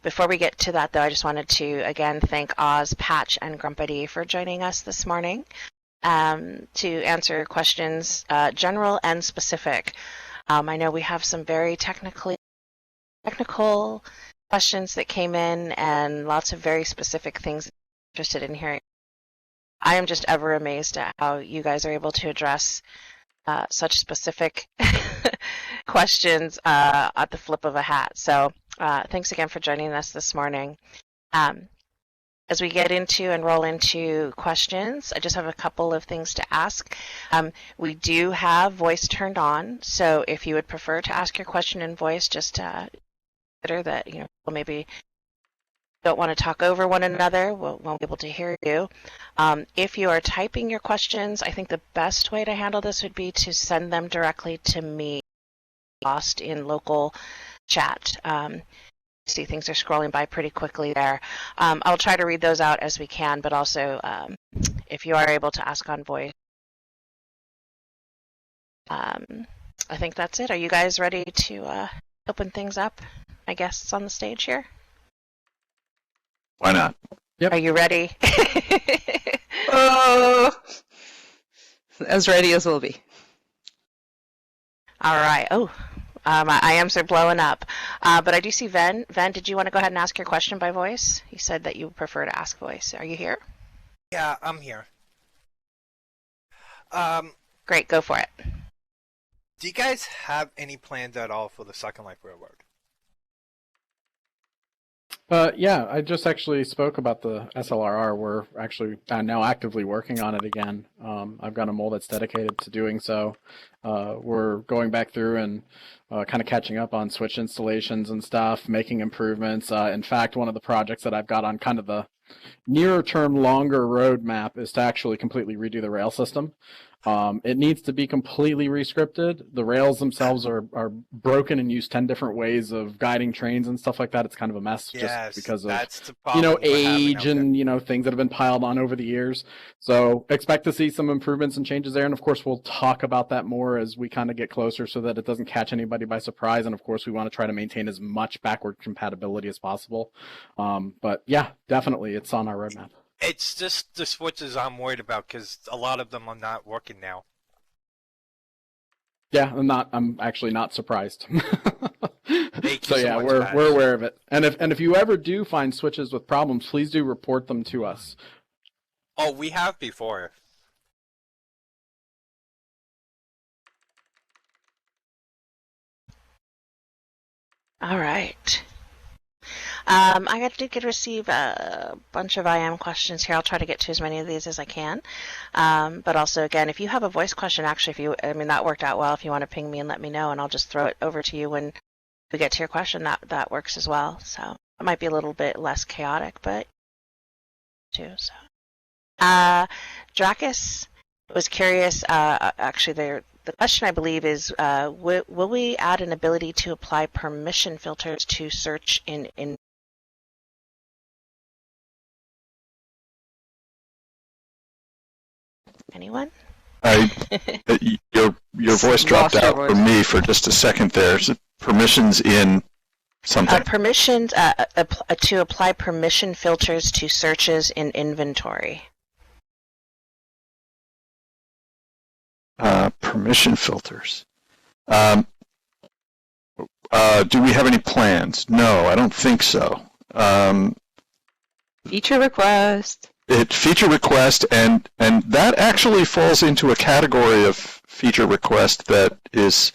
A: Before we get to that, though, I just wanted to again thank Oz, Patch, and Grumpity for joining us this morning to answer questions, general and specific. I know we have some very technical questions that came in and lots of very specific things I'm interested in hearing. I am just ever amazed at how you guys are able to address such specific questions at the flip of a hat. So thanks again for joining us this morning. As we get into and roll into questions, I just have a couple of things to ask. We do have voice turned on, so if you would prefer to ask your question in voice, just consider that maybe don't want to talk over one another, won't be able to hear you. If you are typing your questions, I think the best way to handle this would be to send them directly to me, lost in local chat. See, things are scrolling by pretty quickly there. I'll try to read those out as we can, but also if you are able to ask on voice. I think that's it. Are you guys ready to open things up? I guess it's on the stage here.
C: Why not?
D: Yep.
A: Are you ready?
B: As ready as we'll be.
A: All right. Oh, my IMs are blowing up. But I do see Ven. Ven, did you want to go ahead and ask your question by voice? You said that you prefer to ask voice. Are you here?
E: Yeah, I'm here.
A: Great, go for it.
E: Do you guys have any plans at all for the Second Life Railroad?
D: Yeah, I just actually spoke about the SLRR. We're actually now actively working on it again. I've got a mole that's dedicated to doing so. We're going back through and kind of catching up on switch installations and stuff, making improvements. In fact, one of the projects that I've got on kind of the nearer term, longer roadmap is to actually completely redo the rail system. It needs to be completely rescripted. The rails themselves are broken and use 10 different ways of guiding trains and stuff like that. It's kind of a mess just because of age and things that have been piled on over the years. So expect to see some improvements and changes there. And of course, we'll talk about that more as we kind of get closer so that it doesn't catch anybody by surprise. And of course, we want to try to maintain as much backward compatibility as possible. But yeah, definitely, it's on our roadmap.
E: It's just the switches I'm worried about because a lot of them are not working now.
D: Yeah, I'm actually not surprised.
E: So
D: yeah, we're aware of it. And if you ever do find switches with problems, please do report them to us.
E: Oh, we have before.
A: All right. I did receive a bunch of IM questions here. I'll try to get to as many of these as I can. But also, again, if you have a voice question, actually, that worked out well. If you want to ping me and let me know, and I'll just throw it over to you when we get to your question, that works as well. So it might be a little bit less chaotic, but too. So, Dracus was curious. Actually, the question, I believe, is will we add an ability to apply permission filters to search in anyone?
C: Your voice dropped out for me for just a second there. So permissions in something.
A: Permissions to apply permission filters to searches in inventory.
C: Permission filters. Do we have any plans? No, I don't think so.
B: Feature request.
C: Feature request, and that actually falls into a category of feature request that is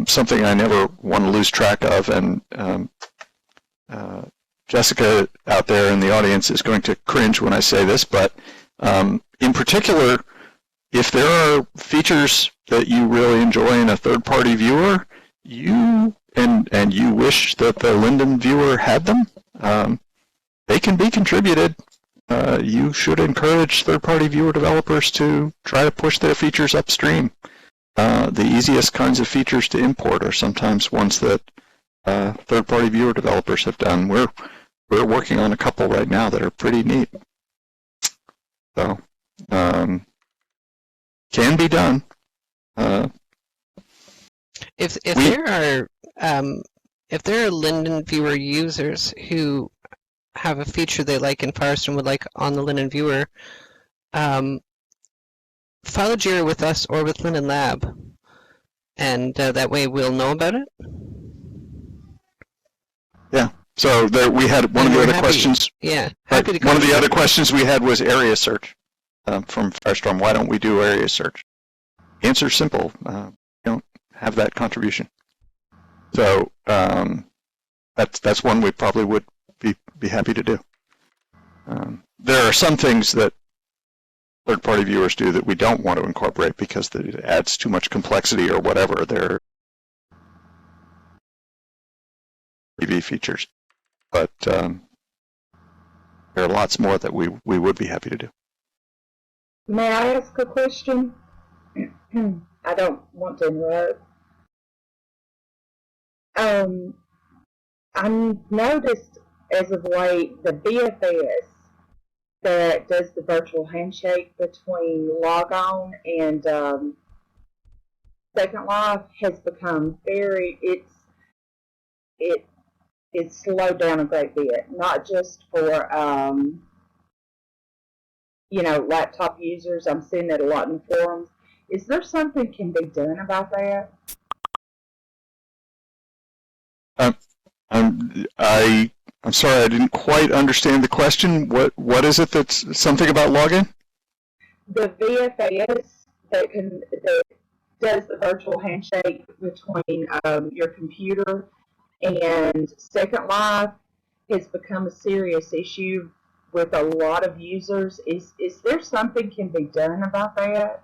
C: something I never want to lose track of, and Jessica out there in the audience is going to cringe when I say this, but in particular, if there are features that you really enjoy in a third-party viewer, you wish that the Linden viewer had them, they can be contributed. You should encourage third-party viewer developers to try to push their features upstream. The easiest kinds of features to import are sometimes ones that third-party viewer developers have done. We're we're working on a couple right now that are pretty neat. So, can be done.
F: If there are Linden Viewer users who have a feature they like in Firestone would like on the Linden Viewer, file a JIRA with us or with Linden Lab, and that way we'll know about it.
C: Yeah. So there, we had one of the other questions.
F: Yeah,
C: happy to. One of the other questions we had was area search from Firestorm. Why don't we do area search? The answer is simple. We don't have that contribution. So that's one we probably would be happy to do. There are some things that third-party viewers do that we don't want to incorporate because it adds too much complexity or whatever. They're TV features, but there are lots more that we would be happy to do.
G: May I ask a question? I don't want to interrupt. I noticed as of late the BFS that does the virtual handshake between log on and Second Life has become it's slowed down a great bit, not just for laptop users. I'm seeing that a lot in the forums. Is there something can be done about that?
C: I'm sorry, I didn't quite understand the question. What is it that's something about login?
G: The VFS that does the virtual handshake between your computer and Second Life has become a serious issue with a lot of users. Is there something can be done about that?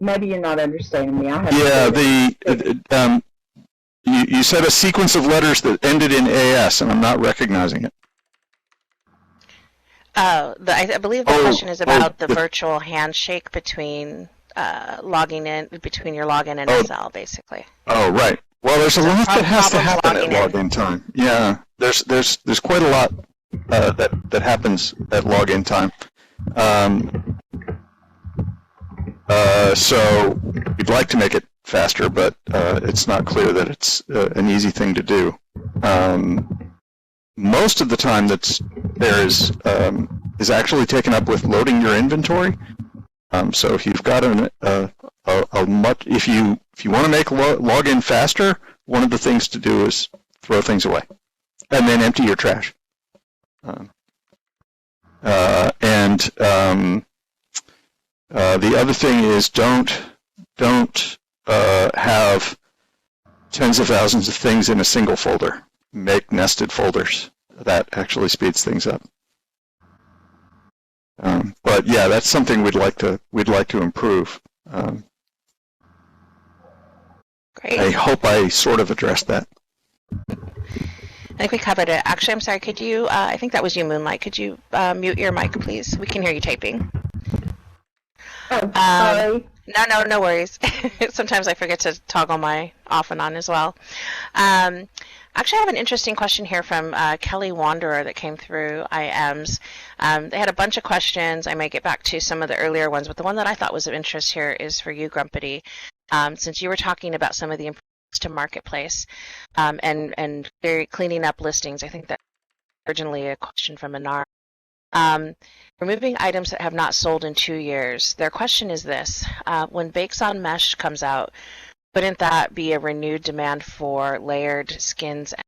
G: Maybe you're not understanding me.
C: You said a sequence of letters that ended in AS, and I'm not recognizing it.
A: I believe the question is about the virtual handshake between logging in, between your login and SL, basically.
C: Oh, right. Well, there's a lot that has to happen at login time. Yeah, there's quite a lot that happens at login time. So we'd like to make it faster, but it's not clear that it's an easy thing to do. Most of the time that's there is actually taken up with loading your inventory. So if you've got if you want to make login faster, one of the things to do is throw things away, and then empty your trash. The other thing is don't have tens of thousands of things in a single folder. Make nested folders. That actually speeds things up. But yeah, that's something we'd like to improve.
A: Great.
C: I hope I sort of addressed that.
A: I think we covered it. Actually, I'm sorry. Could you? I think that was you, Moonlight. Could you mute your mic, please? We can hear you typing.
G: Oh, sorry.
A: No worries. Sometimes I forget to toggle my off and on as well. Actually, I have an interesting question here from Kelly Wanderer that came through IMs. They had a bunch of questions. I may get back to some of the earlier ones, but the one that I thought was of interest here is for you, Grumpity. Since you were talking about some of the improvements to Marketplace and cleaning up listings, I think that's originally a question from Anar. Removing items that have not sold in 2 years. Their question is this: when Bakes on Mesh comes out, wouldn't that be a renewed demand for layered skins? And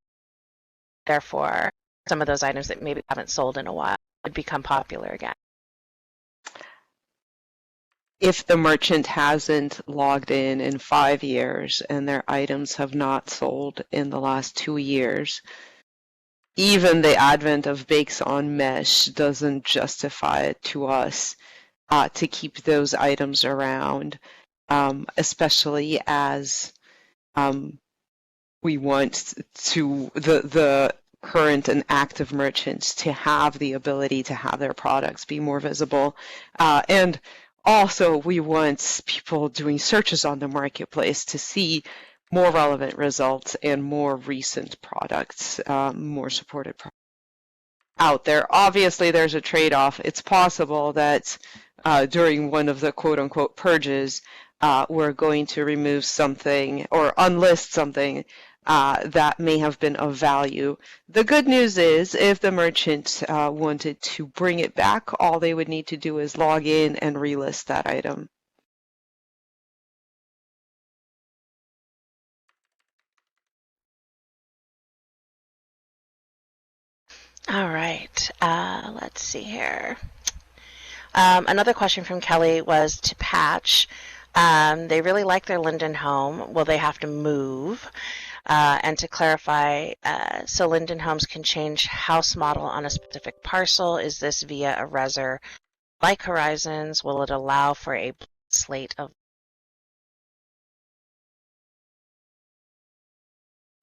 A: therefore, some of those items that maybe haven't sold in a while would become popular again.
B: If the merchant hasn't logged in 5 years and their items have not sold in the last 2 years, even the advent of Bakes on Mesh doesn't justify it to us to keep those items around. Especially as we want to the current and active merchants to have the ability to have their products be more visible. And Also, we want people doing searches on the marketplace to see more relevant results and more recent products, more supported products out there. Obviously, there's a trade-off. It's possible that during one of the quote-unquote purges, we're going to remove something or unlist something that may have been of value. The good news is if the merchant wanted to bring it back, all they would need to do is log in and relist that item.
A: All right, let's see here. Another question from Kelly was to Patch. They really like their Linden home. Will they have to move? And to clarify, so Linden Homes can change house model on a specific parcel. Is this via a reser like Horizons? Will it allow for a slate of...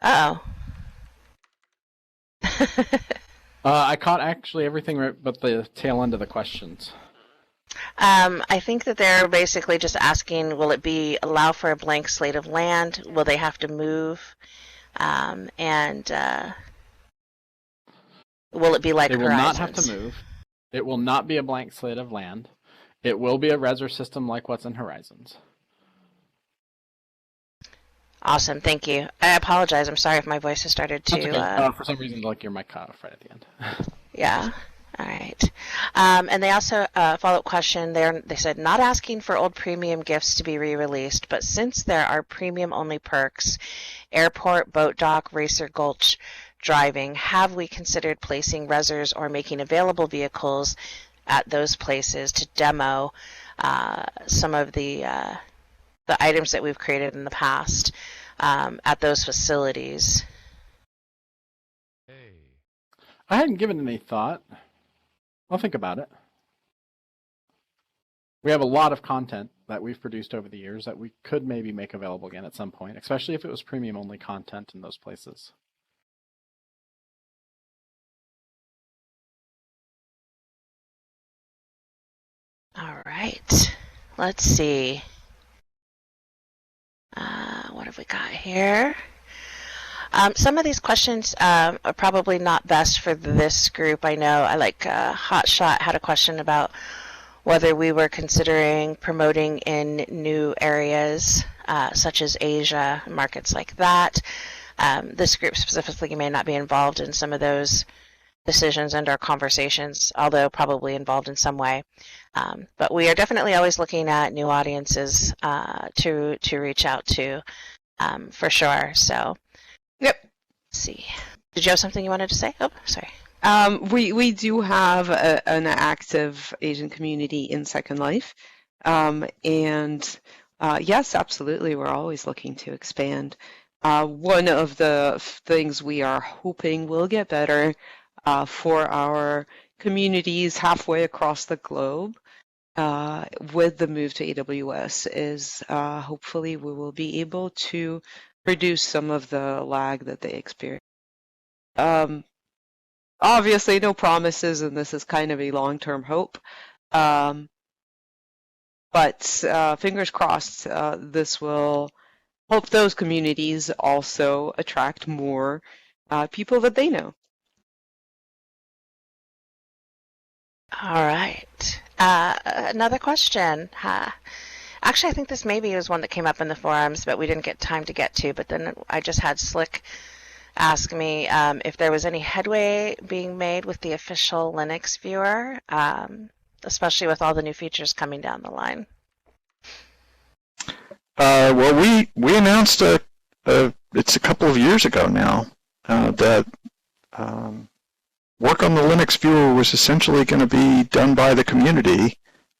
A: Uh-oh.
D: I caught actually everything right but the tail end of the questions.
A: I think that they're basically just asking, will it be allow for a blank slate of land? Will they have to move? And will it be like
D: They will
A: Horizons?
D: not have to move. It will not be a blank slate of land. It will be a reser system like what's in Horizons.
A: Awesome, thank you. I apologize. I'm sorry if my voice has started to...
D: Okay. For some reason, like your mic cut off right at the end.
A: Yeah. All right. And they also, follow-up question, they said, not asking for old premium gifts to be re-released, but since there are premium-only perks, airport, boat dock, racer gulch, driving, have we considered placing resers or making available vehicles at those places to demo some of the items that we've created in the past at those facilities?
D: I hadn't given it any thought. I'll think about it. We have a lot of content that we've produced over the years that we could maybe make available again at some point, especially if it was premium-only content in those places.
A: All right. Let's see. What have we got here? Some of these questions are probably not best for this group. I know Hotshot had a question about whether we were considering promoting in new areas such as Asia, markets like that. This group specifically may not be involved in some of those decisions and our conversations, although probably involved in some way. But we are definitely always looking at new audiences to reach out to, for sure. So,
B: yep.
A: Let's see. Did you have something you wanted to say? Oh, sorry.
B: We do have an active Asian community in Second Life, and yes, absolutely, we're always looking to expand. One of the things we are hoping will get better for our communities halfway across the globe with the move to AWS is hopefully we will be able to reduce some of the lag that they experience. Obviously, no promises, and this is kind of a long-term hope. But fingers crossed, this will help those communities also attract more people that they know.
A: All right. Another question. Actually, I think this maybe was one that came up in the forums, but we didn't get time to get to. But then I just had Slick ask me if there was any headway being made with the official Linux viewer, especially with all the new features coming down the line.
C: Well, we announced it's a couple of years ago now that work on the Linux viewer was essentially going to be done by the community,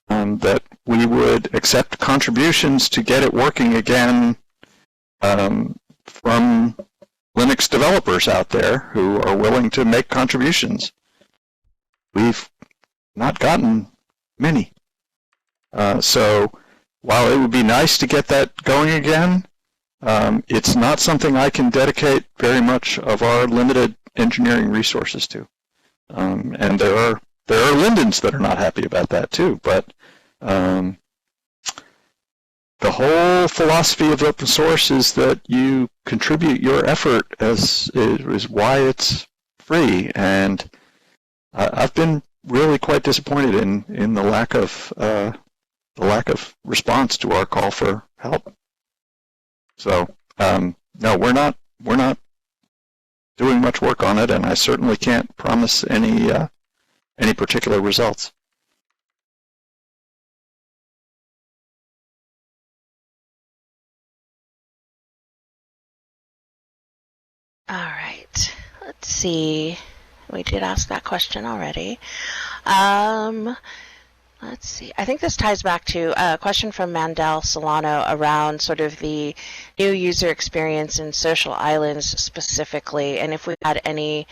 C: that we would accept contributions to get it working again from Linux developers out there who are willing to make contributions. We've not gotten many. So while it would be nice to get that going again, it's not something I can dedicate very much of our limited engineering resources to. And there are Lindens that are not happy about that too, but the whole philosophy of open source is that you contribute your effort is why it's free. And I've been really quite disappointed in the lack of response to our call for help. So no, we're not doing much work on it, and I certainly can't promise any particular results.
A: All right. Let's see. We did ask that question already. Let's see. I think this ties back to a question from Mandel Solano around sort of the new user experience in social islands specifically, and if we had any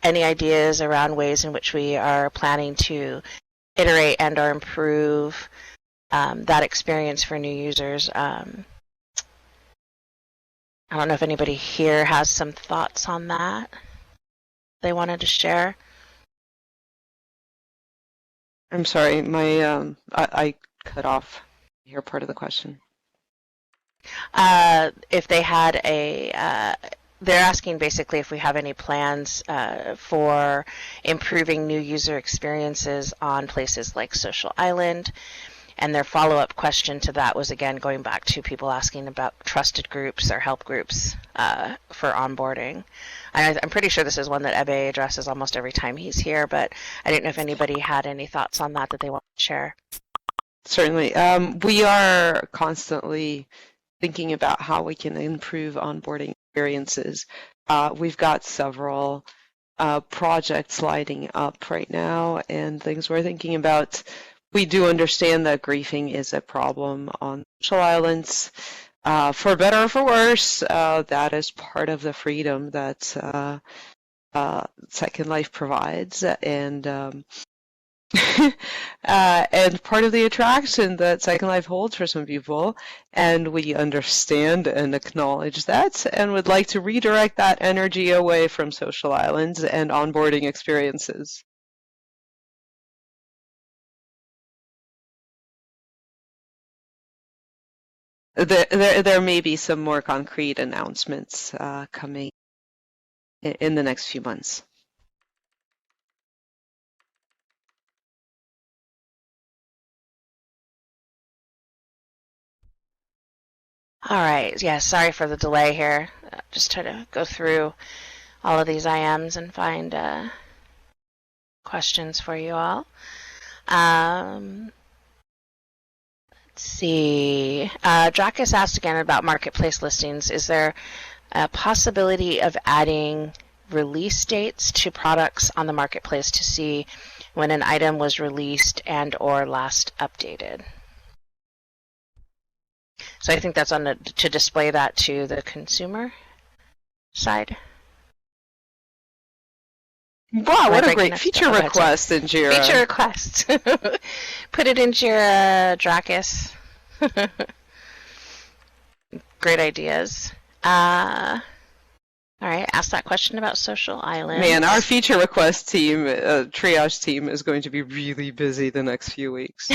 A: ideas around ways in which we are planning to iterate and or improve that experience for new users. I don't know if anybody here has some thoughts on that they wanted to share.
B: I'm sorry, my I cut off here part of the question.
A: If they had they're asking basically if we have any plans for improving new user experiences on places like Social Island. And their follow-up question to that was, again, going back to people asking about trusted groups or help groups for onboarding. I'm pretty sure this is one that Ebe addresses almost every time he's here, but I didn't know if anybody had any thoughts on that they want to share.
B: Certainly. We are constantly thinking about how we can improve onboarding experiences. We've got several projects lighting up right now and things we're thinking about. We do understand that griefing is a problem on social islands. For better or for worse, that is part of the freedom that Second Life provides, and and part of the attraction that Second Life holds for some people. And we understand and acknowledge that, and would like to redirect that energy away from social islands and onboarding experiences. There may be some more concrete announcements coming in the next few months.
A: All right. Yeah, sorry for the delay here. Just try to go through all of these IMs and find questions for you all. Let's see. Drakus asked again about marketplace listings. Is there a possibility of adding release dates to products on the marketplace to see when an item was released and or last updated? So I think that's on to display that to the consumer side.
B: Wow, what a great feature request in Jira.
A: Feature request. Put it in Jira, Drakus. Great ideas. All right, ask that question about Social Island.
B: Man, our feature request team, triage team, is going to be really busy the next few weeks.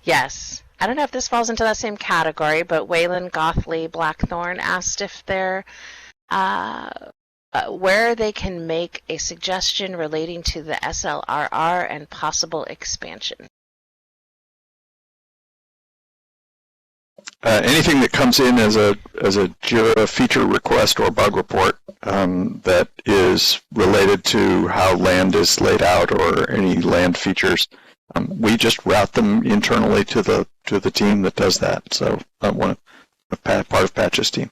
A: Yes. I don't know if this falls into that same category, but Waylon Gothley Blackthorn asked if they're where they can make a suggestion relating to the SLRR and possible expansion.
C: Anything that comes in as a Jira feature request or bug report that is related to how land is laid out or any land features, we just route them internally to the team that does that. So part of Patch's team.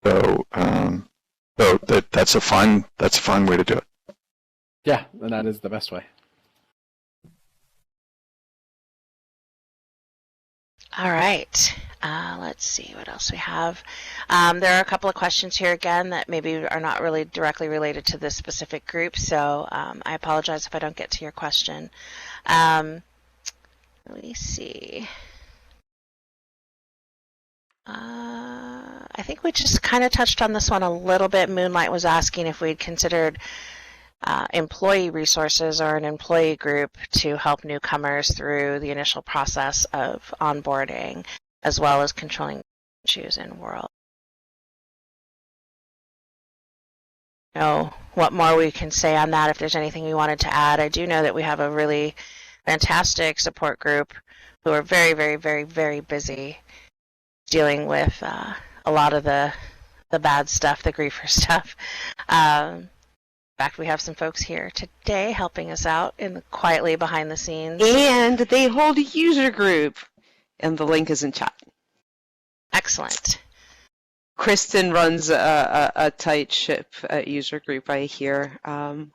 C: So that's a fine way to do it.
D: Yeah, and that is the best way.
A: All right. Let's see what else we have. There are a couple of questions here again that maybe are not really directly related to this specific group, so I apologize if I don't get to your question. Let me see. I think we just kind of touched on this one a little bit. Moonlight was asking if we'd considered employee resources or an employee group to help newcomers through the initial process of onboarding, as well as controlling issues in world. Know what more we can say on that. If there's anything we wanted to add, I do know that we have a really fantastic support group who are very, very, very, very busy dealing with a lot of the bad stuff, the griefer stuff. In fact, we have some folks here today helping us out quietly behind the scenes.
B: And they hold a user group, and the link is in chat.
A: Excellent.
B: Kristen runs a tight ship user group, I hear, and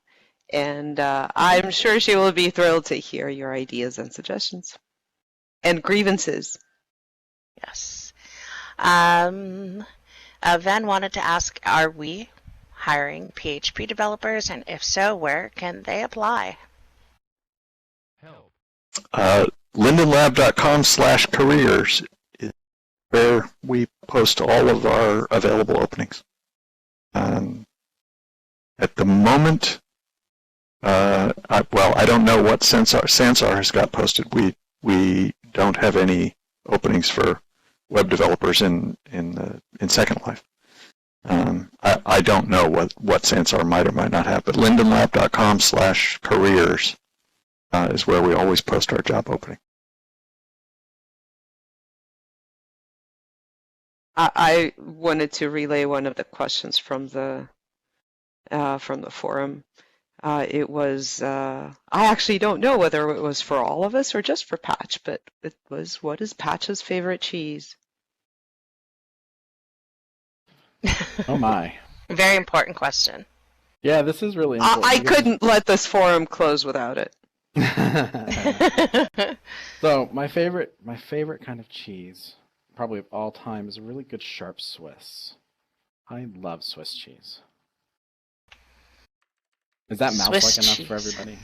B: I'm sure she will be thrilled to hear your ideas and suggestions and grievances.
A: Yes. Van wanted to ask, are we hiring PHP developers, and if so, where can they apply?
C: lindenlab.com/careers is where we post all of our available openings. At the moment, I don't know what Sansar has got posted. We don't have any openings for web developers in Second Life. I don't know what Sansar might or might not have, but lindenlab.com/careers is where we always post our job opening.
B: I wanted to relay one of the questions from the forum. It was, I actually don't know whether it was for all of us or just for Patch, but it was, what is Patch's favorite cheese?
D: Oh my.
A: Very important question.
D: Yeah, this is really important.
B: I couldn't let this forum close without it.
D: So my favorite kind of cheese, probably of all time, is a really good sharp Swiss. I love Swiss cheese. Is that mouse-like enough for everybody?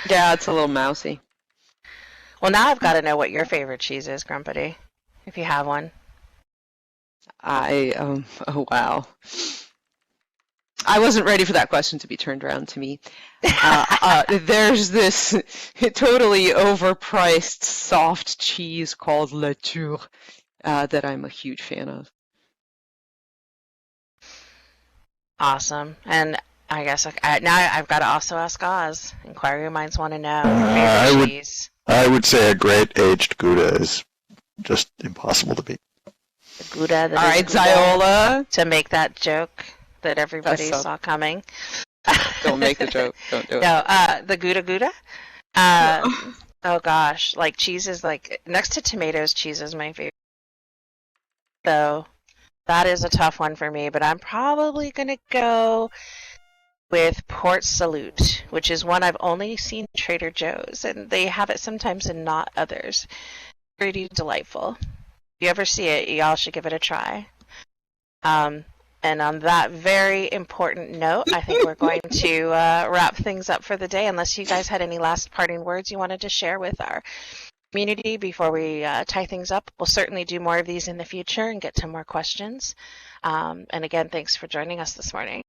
B: Yeah, it's a little mousy.
A: Well, now I've got to know what your favorite cheese is, Grumpity, if you have one.
B: Oh wow. I wasn't ready for that question to be turned around to me. There's this totally overpriced soft cheese called La Tour that I'm a huge fan of.
A: Awesome. And I guess now I've got to also ask Oz. Inquiry minds want to know. Cheese.
C: I would say a great aged Gouda is just impossible to beat.
A: The Gouda.
B: All right, Xiola.
A: To make that joke that everybody saw coming.
B: Don't make the joke. Don't do it.
A: No, the Gouda. Oh gosh, like cheese is like next to tomatoes, cheese is my favorite. So that is a tough one for me, but I'm probably gonna go with Port Salute, which is one I've only seen at Trader Joe's, and they have it sometimes and not others. Pretty delightful. If you ever see it, y'all should give it a try. And on that very important note, I think we're going to wrap things up for the day, unless you guys had any last parting words you wanted to share with our community before we tie things up. We'll certainly do more of these in the future and get to more questions. And again, thanks for joining us this morning.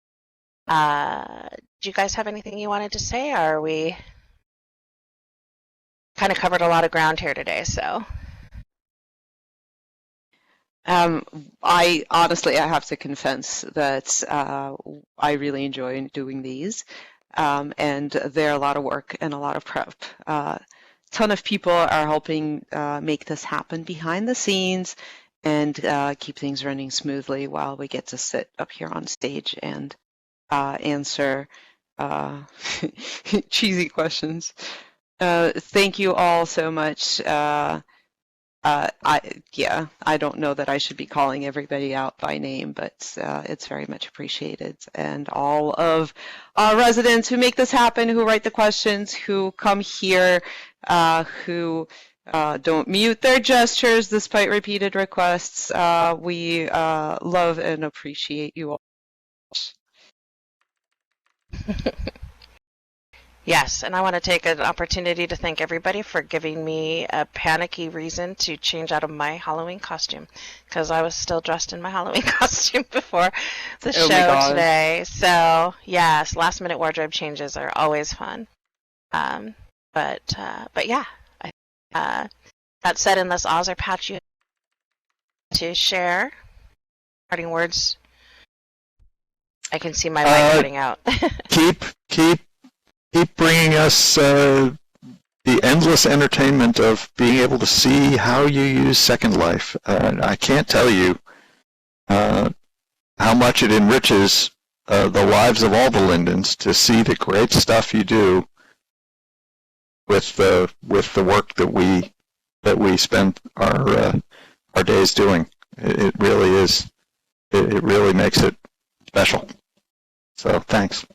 A: Do you guys have anything you wanted to say, or are we kind of covered a lot of ground here today, so...
B: I honestly, I have to confess that I really enjoy doing these, and they're a lot of work and a lot of prep. Ton of people are helping make this happen behind the scenes and keep things running smoothly while we get to sit up here on stage and answer cheesy questions. Thank you all so much. I don't know that I should be calling everybody out by name, but it's very much appreciated. And all of our residents who make this happen, who write the questions, who come here, who don't mute their gestures despite repeated requests, we love and appreciate you all.
A: Yes, and I want to take an opportunity to thank everybody for giving me a panicky reason to change out of my Halloween costume, because I was still dressed in my Halloween costume before the
B: Oh my
A: show
B: God.
A: today. So yes, last minute wardrobe changes are always fun. But yeah, that said, unless Oz or Patch, you have to share parting words. I can see my mic cutting out.
C: Keep bringing us the endless entertainment of being able to see how you use Second Life. I can't tell you how much it enriches the lives of all the Lindens to see the great stuff you do with the work that we spend our days doing. It really is. It really makes it special. So thanks.